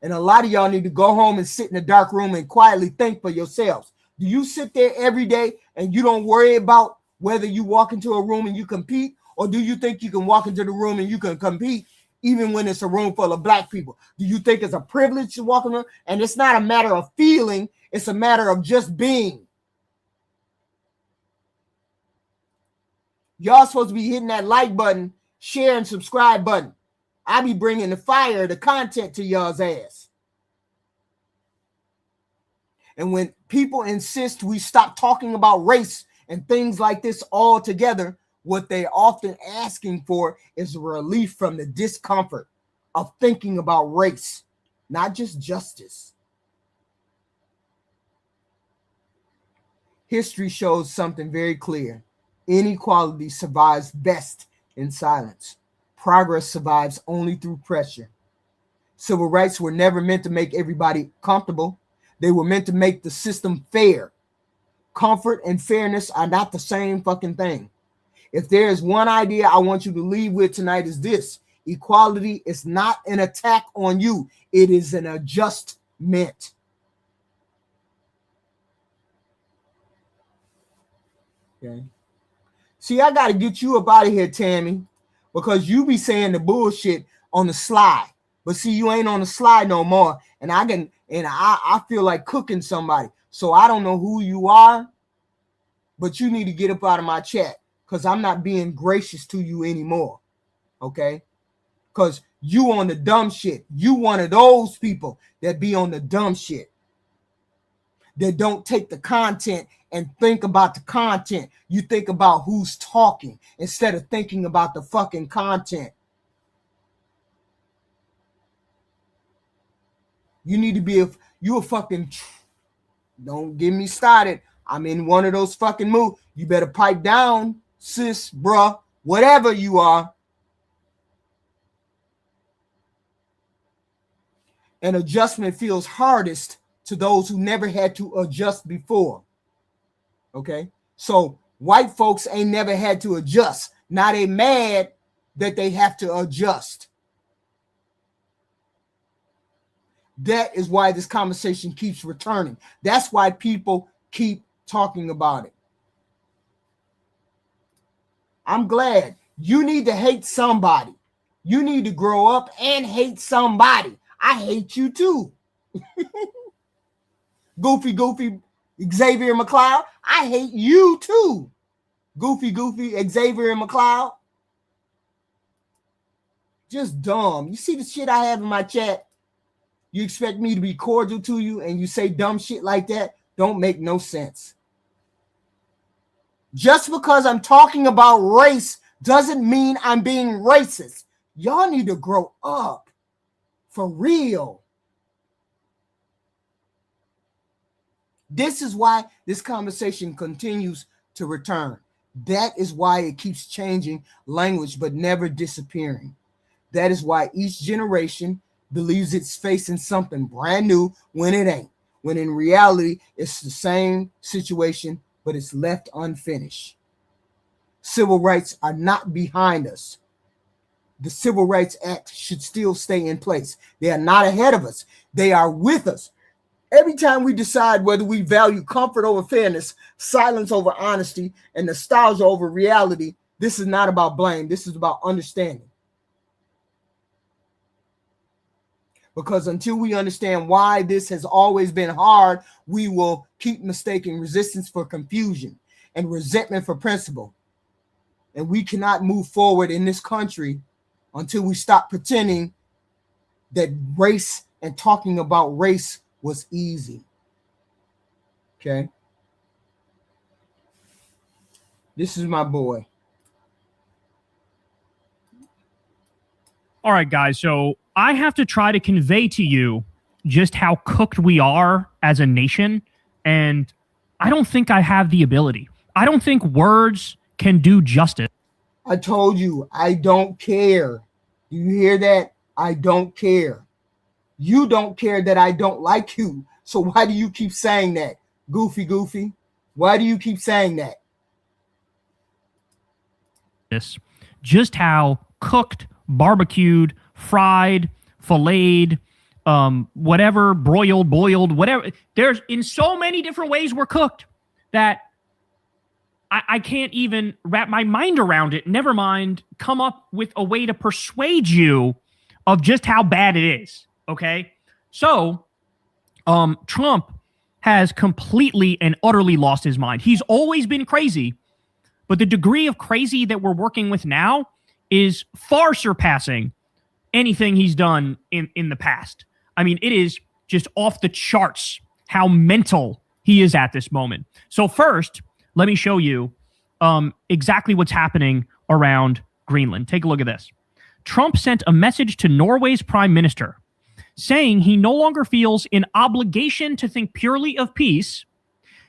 And a lot of y'all need to go home and sit in a dark room and quietly think for yourselves. Do you sit there every day and you don't worry about whether you walk into a room and you compete, or do you think you can walk into the room and you can compete even when it's a room full of black people? Do you think it's a privilege to walk in there? And it's not a matter of feeling, it's a matter of just being. Y'all supposed to be hitting that like button, share and subscribe button. I be bringing the fire, the content to y'all's ass. And when people insist we stop talking about race and things like this altogether, what they're often asking for is relief from the discomfort of thinking about race, not just justice. History shows something very clear. Inequality survives best in silence. Progress survives only through pressure. Civil rights were never meant to make everybody comfortable. They were meant to make the system fair. Comfort and fairness are not the same fucking thing. If there is one idea I want you to leave with tonight is this: equality is not an attack on you. It is an adjustment. Okay. See, I got to get you up out of here, Tammy, because you be saying the bullshit on the slide. But see, you ain't on the slide no more. And I feel like cooking somebody. So I don't know who you are, but you need to get up out of my chat because I'm not being gracious to you anymore. Okay? Because you on the dumb shit. You one of those people that be on the dumb shit. that don't take the content and think about the content. You think about who's talking instead of thinking about the fucking content. You need to be you a fucking, don't get me started. I'm in one of those fucking moods. You better pipe down, sis, bruh, whatever you are. An adjustment feels hardest to those who never had to adjust before. Okay? So white folks ain't never had to adjust. Now they mad that they have to adjust. That is why this conversation keeps returning. That's why people keep talking about it. I'm glad. You need to hate somebody. You need to grow up and hate somebody. I hate you too. Goofy Xavier McLeod. I hate you too. Goofy Xavier McLeod. Just dumb. You see the shit I have in my chat? You expect me to be cordial to you and you say dumb shit like that? Don't make no sense. Just because I'm talking about race doesn't mean I'm being racist. Y'all need to grow up. For real. This is why this conversation continues to return. That is why it keeps changing language but never disappearing. That is why each generation believes it's facing something brand new when it ain't. When in reality, it's the same situation, but it's left unfinished. Civil rights are not behind us. The Civil Rights Act should still stay in place. They are not ahead of us. They are with us. Every time we decide whether we value comfort over fairness, silence over honesty, and nostalgia over reality, this is not about blame. This is about understanding. Because until we understand why this has always been hard, we will keep mistaking resistance for confusion and resentment for principle. And we cannot move forward in this country until we stop pretending that race and talking about race was easy. Okay? This is my boy. All right, guys. So I have to try to convey to you just how cooked we are as a nation. And I don't think I have the ability. I don't think words can do justice. I told you, I don't care. Do you hear that? I don't care. You don't care that I don't like you. So why do you keep saying that? Goofy. Why do you keep saying that? Just how cooked, barbecued, fried, filleted, whatever, broiled, boiled, whatever. There's in so many different ways we're cooked that I can't even wrap my mind around it. Never mind, come up with a way to persuade you of just how bad it is. Okay? So, Trump has completely and utterly lost his mind. He's always been crazy, but the degree of crazy that we're working with now is far surpassing anything he's done in the past. I mean, it is just off the charts how mental he is at this moment. So first, let me show you exactly what's happening around Greenland. Take a look at this. Trump sent a message to Norway's prime minister saying he no longer feels an obligation to think purely of peace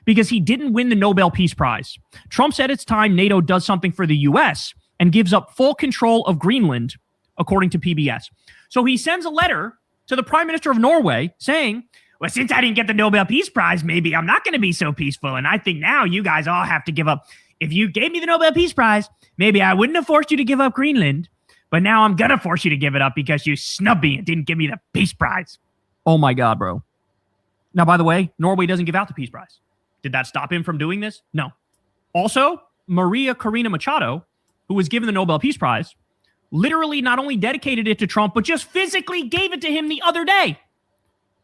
because he didn't win the Nobel Peace Prize. Trump said it's time NATO does something for the U.S. and gives up full control of Greenland, according to PBS. So he sends a letter to the prime minister of Norway saying, well, since I didn't get the Nobel Peace Prize, maybe I'm not going to be so peaceful. And I think now you guys all have to give up. If you gave me the Nobel Peace Prize, maybe I wouldn't have forced you to give up Greenland. But now I'm going to force you to give it up because you snubbed me and didn't give me the Peace Prize. Oh my God, bro. Now, by the way, Norway doesn't give out the Peace Prize. Did that stop him from doing this? No. Also, Maria Corina Machado, who was given the Nobel Peace Prize, literally not only dedicated it to Trump, but just physically gave it to him the other day,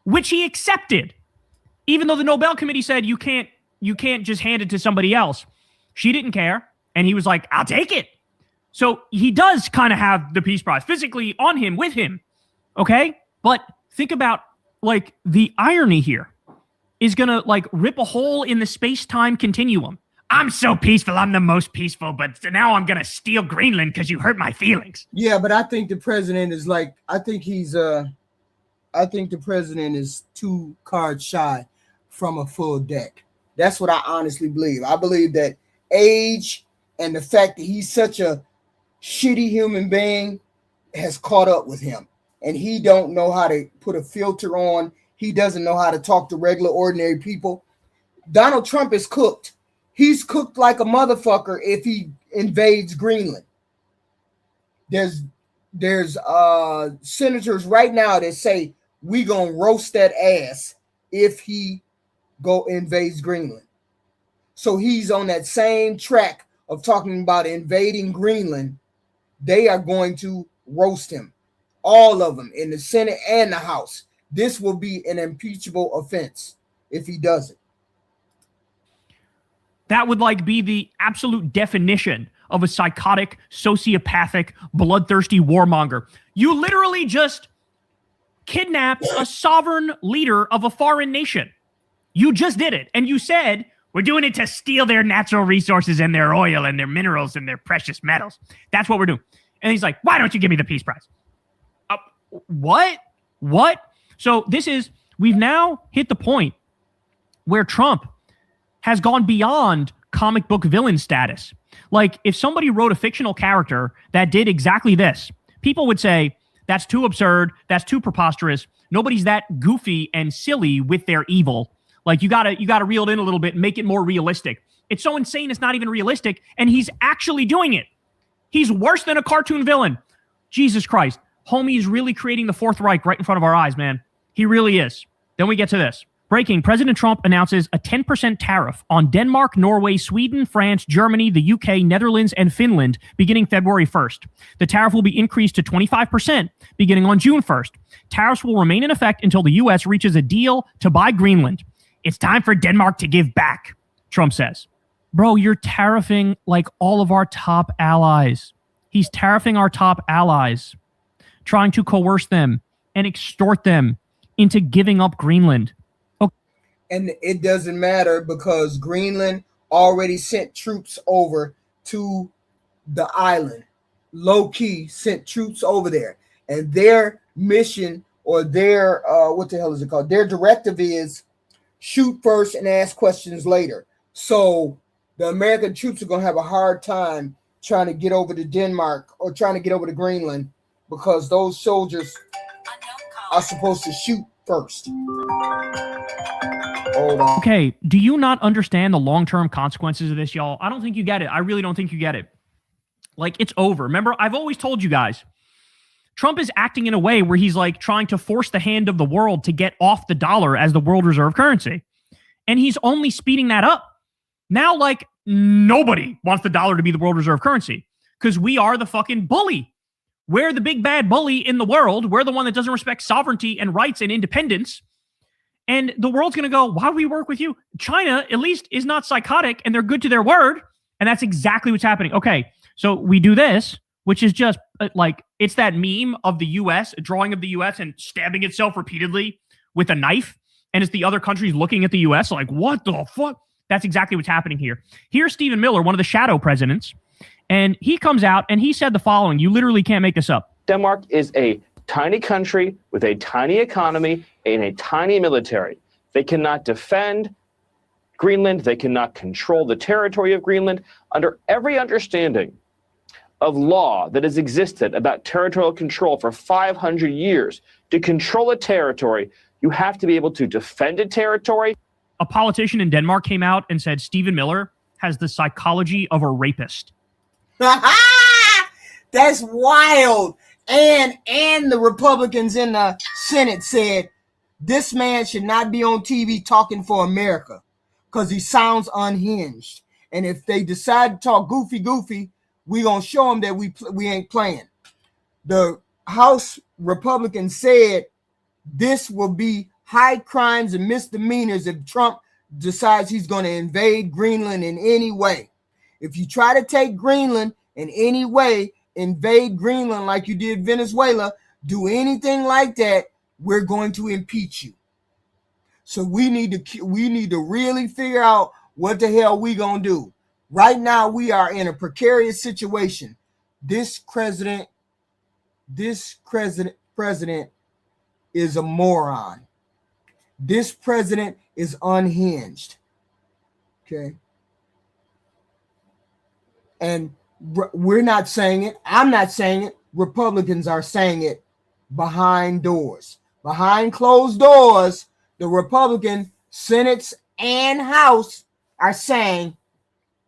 which he accepted. Even though the Nobel Committee said you can't just hand it to somebody else. She didn't care. And he was like, I'll take it. So he does kind of have the Peace Prize physically on him, with him. Okay? But think about like the irony here. is going to like rip a hole in the space-time continuum. I'm so peaceful. I'm the most peaceful, but now I'm going to steal Greenland because you hurt my feelings. Yeah, but I think the president is like, I think the president is 2 cards shy from a full deck. That's what I honestly believe. I believe that age and the fact that he's such a shitty human being has caught up with him, and he don't know how to put a filter on. He doesn't know how to talk to regular, ordinary people. Donald Trump is cooked. He's cooked like a motherfucker if he invades Greenland. There's senators right now that say we gonna roast that ass if he go invades Greenland. So he's on that same track of talking about invading Greenland. They are going to roast him, all of them, in the Senate and the House. This will be an impeachable offense if he does it. That would like be the absolute definition of a psychotic, sociopathic, bloodthirsty warmonger. You literally just kidnapped a sovereign leader of a foreign nation. You just did it. And you said, we're doing it to steal their natural resources and their oil and their minerals and their precious metals. That's what we're doing. And he's like, why don't you give me the Peace Prize? What? So we've now hit the point where Trump has gone beyond comic book villain status. Like, if somebody wrote a fictional character that did exactly this, people would say, that's too absurd, that's too preposterous. Nobody's that goofy and silly with their evil. Like, you gotta reel it in a little bit and make it more realistic. It's so insane it's not even realistic, and he's actually doing it. He's worse than a cartoon villain. Jesus Christ. Homie is really creating the Fourth Reich right in front of our eyes, man. He really is. Then we get to this. Breaking, President Trump announces a 10% tariff on Denmark, Norway, Sweden, France, Germany, the UK, Netherlands, and Finland beginning February 1st. The tariff will be increased to 25% beginning on June 1st. Tariffs will remain in effect until the U.S. reaches a deal to buy Greenland. It's time for Denmark to give back, Trump says. Bro, you're tariffing like all of our top allies. He's tariffing our top allies, trying to coerce them and extort them into giving up Greenland. And it doesn't matter because Greenland already sent troops over to the island. Low key sent troops over there. And their mission, or their, what the hell is it called? Their directive is shoot first and ask questions later. So the American troops are going to have a hard time trying to get over to Denmark or trying to get over to Greenland because those soldiers are supposed to shoot first. Hold on. Okay, do you not understand the long-term consequences of this, y'all? I don't think you get it. I really don't think you get it. Like, it's over. Remember, I've always told you guys, Trump is acting in a way where he's like trying to force the hand of the world to get off the dollar as the world reserve currency. And he's only speeding that up. Now, like, nobody wants the dollar to be the world reserve currency because we are the fucking bully. We're the big bad bully in the world. We're the one that doesn't respect sovereignty and rights and independence. And the world's going to go, why do we work with you? China, at least, is not psychotic, and they're good to their word. And that's exactly what's happening. Okay, so we do this, which is just like, it's that meme of the U.S., a drawing of the U.S. and stabbing itself repeatedly with a knife. And it's the other countries looking at the U.S. like, what the fuck? That's exactly what's happening here. Here's Stephen Miller, one of the shadow presidents. And he comes out and he said the following. You literally can't make this up. Denmark is a tiny country with a tiny economy and a tiny military. They cannot defend Greenland. They cannot control the territory of Greenland. Under every understanding of law that has existed about territorial control for 500 years, to control a territory, you have to be able to defend a territory. A politician in Denmark came out and said Stephen Miller has the psychology of a rapist. That's wild. And the Republicans in the Senate said this man should not be on TV talking for America because he sounds unhinged. And if they decide to talk goofy, we gonna show them that we ain't playing. The House Republicans said this will be high crimes and misdemeanors if Trump decides he's going to invade Greenland in any way. If you try to take Greenland in any way, invade Greenland like you did Venezuela, do anything like that, we're going to impeach you. So we need to really figure out what the hell we gonna do. Right now, we are in a precarious situation. This president is a moron. This president is unhinged. Okay. And we're not saying it. I'm not saying it. Republicans are saying it behind doors. Behind closed doors, the Republican Senate and House are saying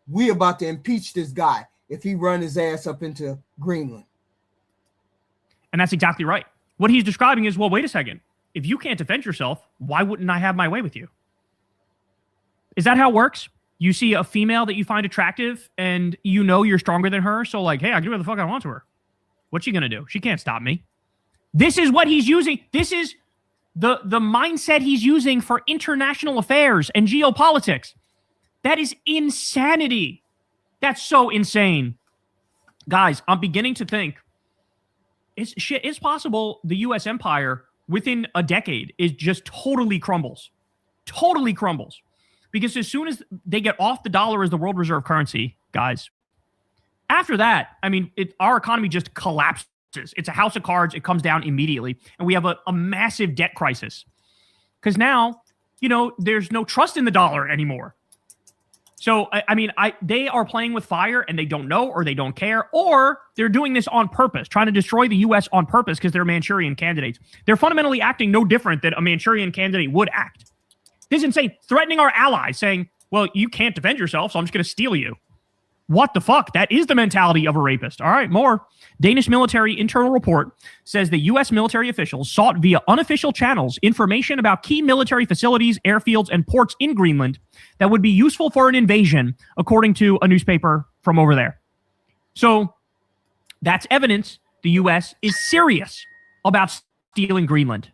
we about to impeach this guy if he run his ass up into Greenland. And that's exactly right. What he's describing is, well, wait a second. If you can't defend yourself, why wouldn't I have my way with you? Is that how it works? You see a female that you find attractive and you know you're stronger than her. So like, hey, I can do whatever the fuck I want to her. What's she going to do? She can't stop me. This is what he's using. This is the mindset he's using for international affairs and geopolitics. That is insanity. That's so insane. Guys, I'm beginning to think it's possible the U.S. empire within a decade is just totally crumbles. Totally crumbles. Because as soon as they get off the dollar as the world reserve currency, guys, after that, I mean, our economy just collapses. It's a house of cards. It comes down immediately. And we have a massive debt crisis. Because now, there's no trust in the dollar anymore. So, they are playing with fire and they don't know or they don't care, or they're doing this on purpose, trying to destroy the U.S. on purpose because they're Manchurian candidates. They're fundamentally acting no different than a Manchurian candidate would act. This is insane. Threatening our allies, saying, well, you can't defend yourself, so I'm just going to steal you. What the fuck? That is the mentality of a rapist. All right, more. Danish military internal report says the U.S. military officials sought via unofficial channels information about key military facilities, airfields, and ports in Greenland that would be useful for an invasion, according to a newspaper from over there. So that's evidence the U.S. is serious about stealing Greenland.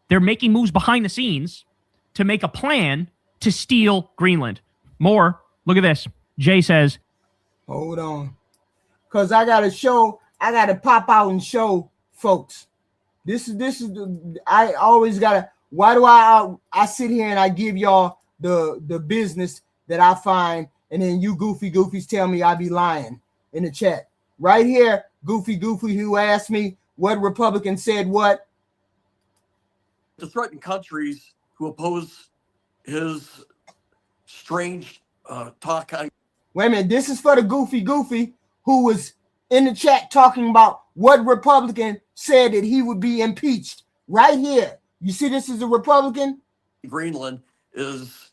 They're making moves behind the scenes to make a plan to steal Greenland. More. Look at this. Jay says, hold on. Because I got to pop out and show folks. I always got to, why do I sit here and I give y'all the business that I find, and then you goofies tell me I be lying in the chat. Right here, goofy who asked me what Republican said what. To threaten countries who oppose his strange talk. Wait a minute, this is for the goofy who was in the chat talking about what Republican said that he would be impeached. Right here. You see this is a Republican? Greenland is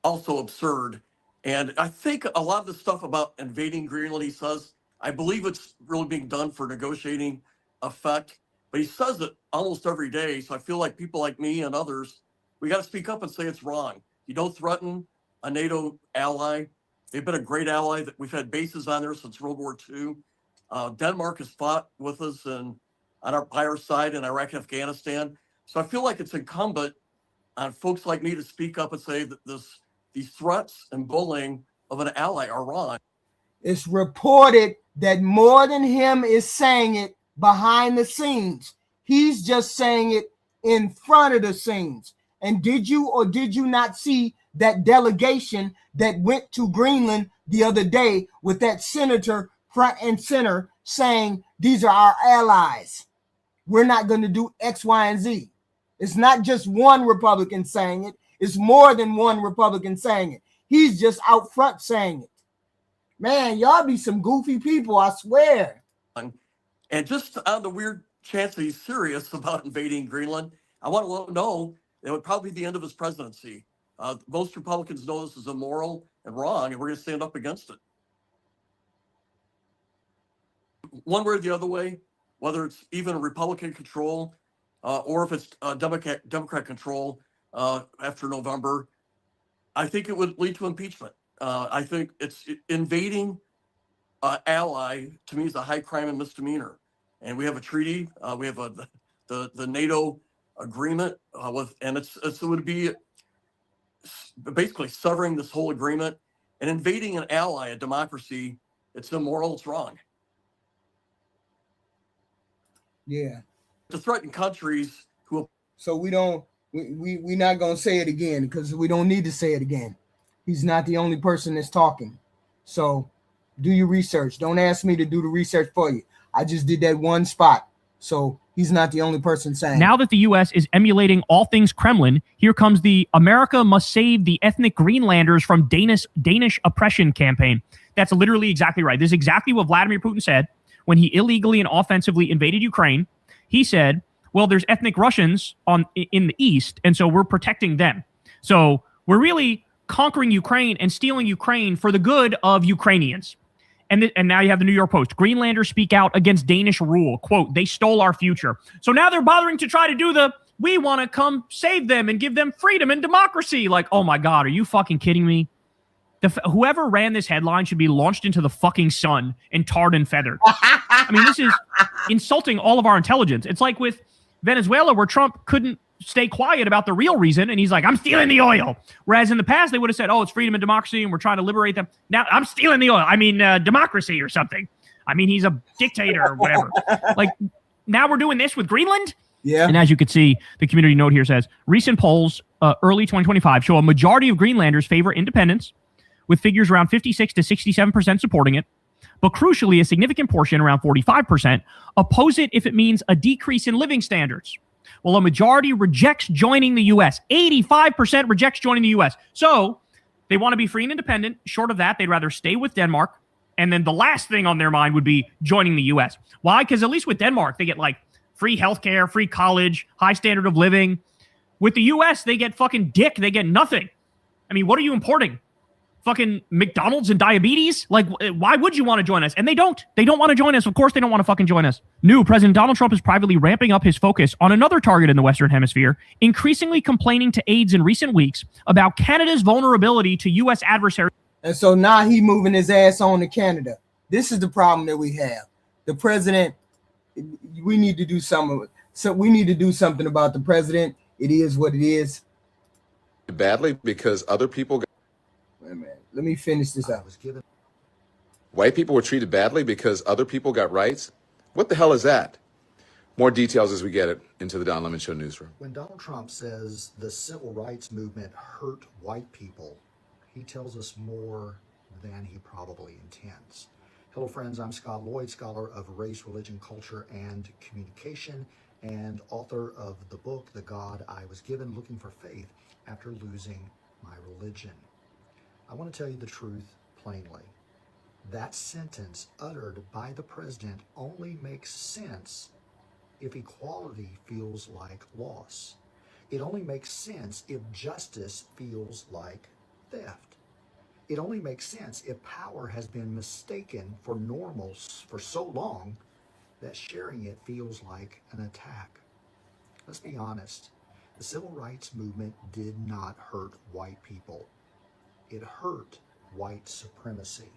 also absurd. And I think a lot of the stuff about invading Greenland, he says, I believe it's really being done for negotiating effect. But he says it almost every day. So I feel like people like me and others, we got to speak up and say it's wrong. You don't threaten a NATO ally. They've been a great ally. That we've had bases on there since World War II. Denmark has fought with us on our side in Iraq and Afghanistan. So I feel like it's incumbent on folks like me to speak up and say that these threats and bullying of an ally are wrong. It's reported that more than him is saying it behind the scenes. He's just saying it in front of the scenes. And did you or did you not see that delegation that went to Greenland the other day with that senator front and center saying these are our allies? We're not going to do X, Y, and Z. It's not just one Republican saying it. It's more than one Republican saying it. He's just out front saying it. Man, y'all be some goofy people, I swear. And just on the weird chance that he's serious about invading Greenland, I want to let him know it would probably be the end of his presidency. Most Republicans know this is immoral and wrong, and we're going to stand up against it. One way or the other way, whether it's even Republican control or if it's Democrat control after November, I think it would lead to impeachment. I think it's invading ally, to me, is a high crime and misdemeanor. And we have a treaty. We have the NATO agreement and it would be basically severing this whole agreement and invading an ally, a democracy. It's immoral. It's wrong. Yeah. To threaten countries who. So we don't we not gonna say it again because we don't need to say it again. He's not the only person that's talking. So do your research. Don't ask me to do the research for you. I just did that one spot. So he's not the only person saying. Now that the U.S. is emulating all things Kremlin, here comes the America must save the ethnic Greenlanders from Danish oppression campaign. That's literally exactly right. This is exactly what Vladimir Putin said when he illegally and offensively invaded Ukraine. He said, well, there's ethnic Russians in the east, and so we're protecting them. So we're really conquering Ukraine and stealing Ukraine for the good of Ukrainians. And now you have the New York Post. Greenlanders speak out against Danish rule. Quote, they stole our future. So now they're bothering to try to do we want to come save them and give them freedom and democracy. Like, oh my God, are you fucking kidding me? Whoever ran this headline should be launched into the fucking sun and tarred and feathered. I mean, this is insulting all of our intelligence. It's like with Venezuela, where Trump couldn't stay quiet about the real reason, and he's like, I'm stealing the oil. Whereas in the past, they would have said, oh, it's freedom and democracy, and we're trying to liberate them. Now, I'm stealing the oil. I mean, democracy or something. I mean, he's a dictator or whatever. Like, now we're doing this with Greenland? Yeah. And as you can see, the community note here says, recent polls, early 2025, show a majority of Greenlanders favor independence, with figures around 56 to 67% supporting it. But crucially, a significant portion, around 45%, oppose it if it means a decrease in living standards. Well, a majority rejects joining the U.S. 85% rejects joining the U.S. So they want to be free and independent. Short of that, they'd rather stay with Denmark. And then the last thing on their mind would be joining the U.S. Why? Because at least with Denmark, they get like free healthcare, free college, high standard of living. With the U.S., they get fucking dick. They get nothing. I mean, what are you importing? Fucking McDonald's and diabetes? Like, why would you want to join us? And they don't. They don't want to join us. Of course, they don't want to fucking join us. New President Donald Trump is privately ramping up his focus on another target in the Western Hemisphere, increasingly complaining to aides in recent weeks about Canada's vulnerability to U.S. adversaries. And so now he moving his ass on to Canada. This is the problem that we have. The president, we need to do something. So we need to do something about the president. It is what it is. Badly because other people got. Wait a minute. Let me finish this out. White people were treated badly because other people got rights? What the hell is that? More details as we get it into the Don Lemon Show newsroom. When Donald Trump says the civil rights movement hurt white people, he tells us more than he probably intends. Hello, friends. I'm Scott Lloyd, scholar of race, religion, culture, and communication, and author of the book, The God I Was Given, Looking for Faith After Losing My Religion. I want to tell you the truth plainly. That sentence uttered by the president only makes sense if equality feels like loss. It only makes sense if justice feels like theft. It only makes sense if power has been mistaken for normal for so long that sharing it feels like an attack. Let's be honest. The civil rights movement did not hurt white people. It hurt white supremacy.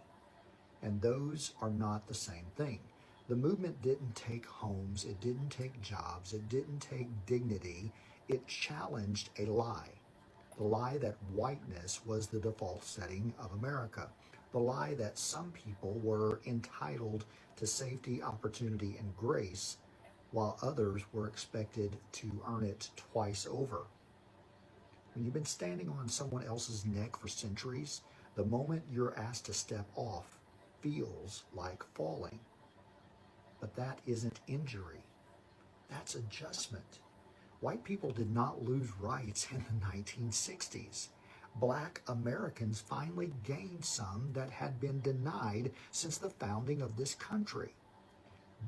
And those are not the same thing. The movement didn't take homes, it didn't take jobs, it didn't take dignity. It challenged a lie. The lie that whiteness was the default setting of America. The lie that some people were entitled to safety, opportunity, and grace, while others were expected to earn it twice over. When you've been standing on someone else's neck for centuries, the moment you're asked to step off feels like falling. But that isn't injury. That's adjustment. White people did not lose rights in the 1960s. Black Americans finally gained some that had been denied since the founding of this country.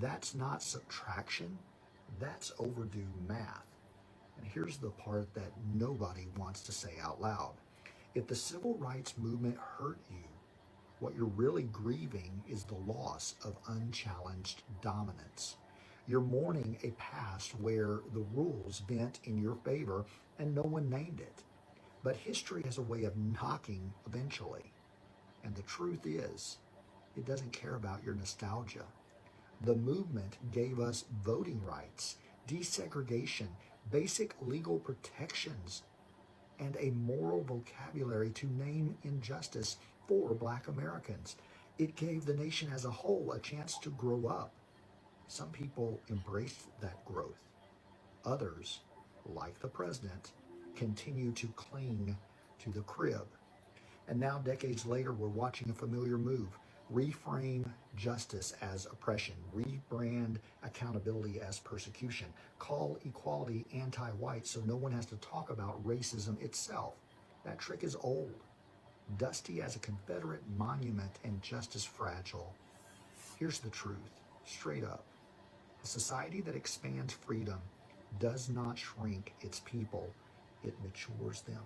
That's not subtraction. That's overdue math. And here's the part that nobody wants to say out loud. If the civil rights movement hurt you, what you're really grieving is the loss of unchallenged dominance. You're mourning a past where the rules bent in your favor and no one named it. But history has a way of knocking eventually. And the truth is, it doesn't care about your nostalgia. The movement gave us voting rights, desegregation, basic legal protections, and a moral vocabulary to name injustice for Black Americans. It gave the nation as a whole a chance to grow up. Some people embraced that growth. Others, like the president, continue to cling to the crib. And now, decades later, we're watching a familiar move. Reframe justice as oppression, rebrand accountability as persecution, call equality anti-white so no one has to talk about racism itself. That trick is old, dusty as a Confederate monument, and just as fragile. Here's the truth, straight up. A society that expands freedom does not shrink its people, it matures them.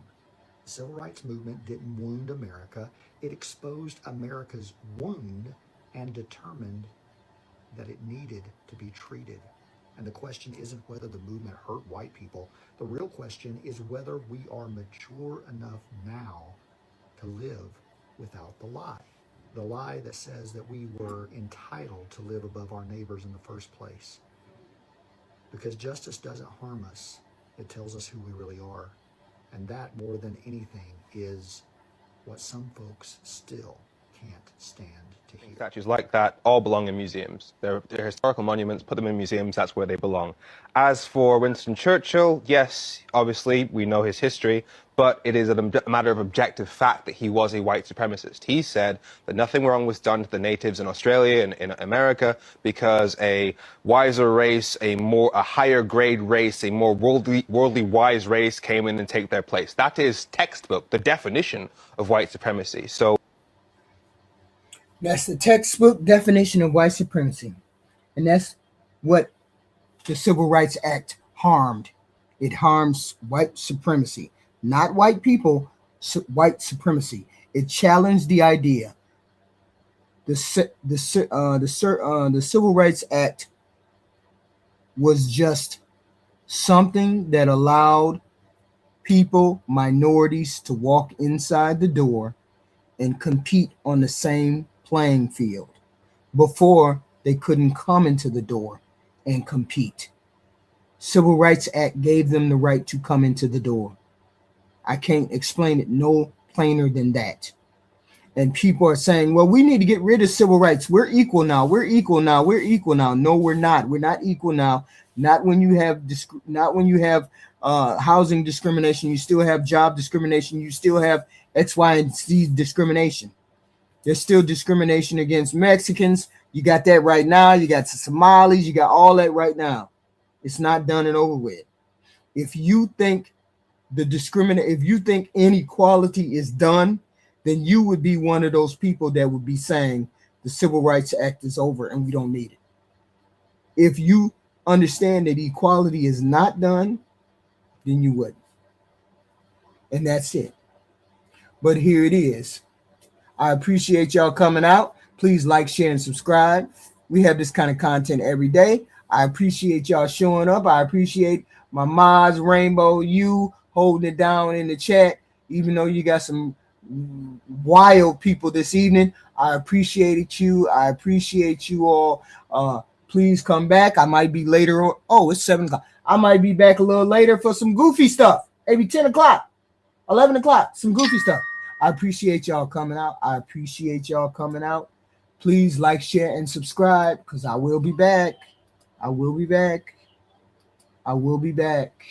The Civil Rights Movement didn't wound America, it exposed America's wound and determined that it needed to be treated. And the question isn't whether the movement hurt white people. The real question is whether we are mature enough now to live without the lie. The lie that says that we were entitled to live above our neighbors in the first place. Because justice doesn't harm us, it tells us who we really are. And that, more than anything, is what some folks still can't stand to hear. Statues like that all belong in museums. They're historical monuments, put them in museums, that's where they belong. As for Winston Churchill, yes, obviously we know his history, but it is a matter of objective fact that he was a white supremacist. He said that nothing wrong was done to the natives in Australia and in America because a wiser race, a higher grade race, a more worldly wise race came in and take their place. That is textbook, the definition of white supremacy. So That's the textbook definition of white supremacy. And that's what the Civil Rights Act harmed. It harms white supremacy, not white people, white supremacy. It challenged the idea. The Civil Rights Act was just something that allowed people, minorities, to walk inside the door and compete on the same playing field. Before, they couldn't come into the door and compete. Civil Rights Act gave them the right to come into the door. I can't explain it no plainer than that. And people are saying, well, we need to get rid of civil rights. We're equal now. We're equal now. We're equal now. No, we're not. We're not equal now. Not when you have housing discrimination. You still have job discrimination. You still have X, Y, and Z discrimination. There's still discrimination against Mexicans. You got that right now. You got Somalis. You got all that right now. It's not done and over with. If you think if you think inequality is done, then you would be one of those people that would be saying the Civil Rights Act is over and we don't need it. If you understand that equality is not done, then you wouldn't. And that's it. But here it is. I appreciate y'all coming out. Please like, share, and subscribe. We have this kind of content every day. I appreciate y'all showing up. I appreciate my mods, Rainbow, you holding it down in the chat, even though you got some wild people this evening. I appreciate you. I appreciate you all. Please come back. I might be later on. Oh, it's 7 o'clock. I might be back a little later for some goofy stuff. Maybe 10 o'clock, 11 o'clock, some goofy stuff. I appreciate y'all coming out. I appreciate y'all coming out. Please like, share, and subscribe because I will be back. I will be back. I will be back.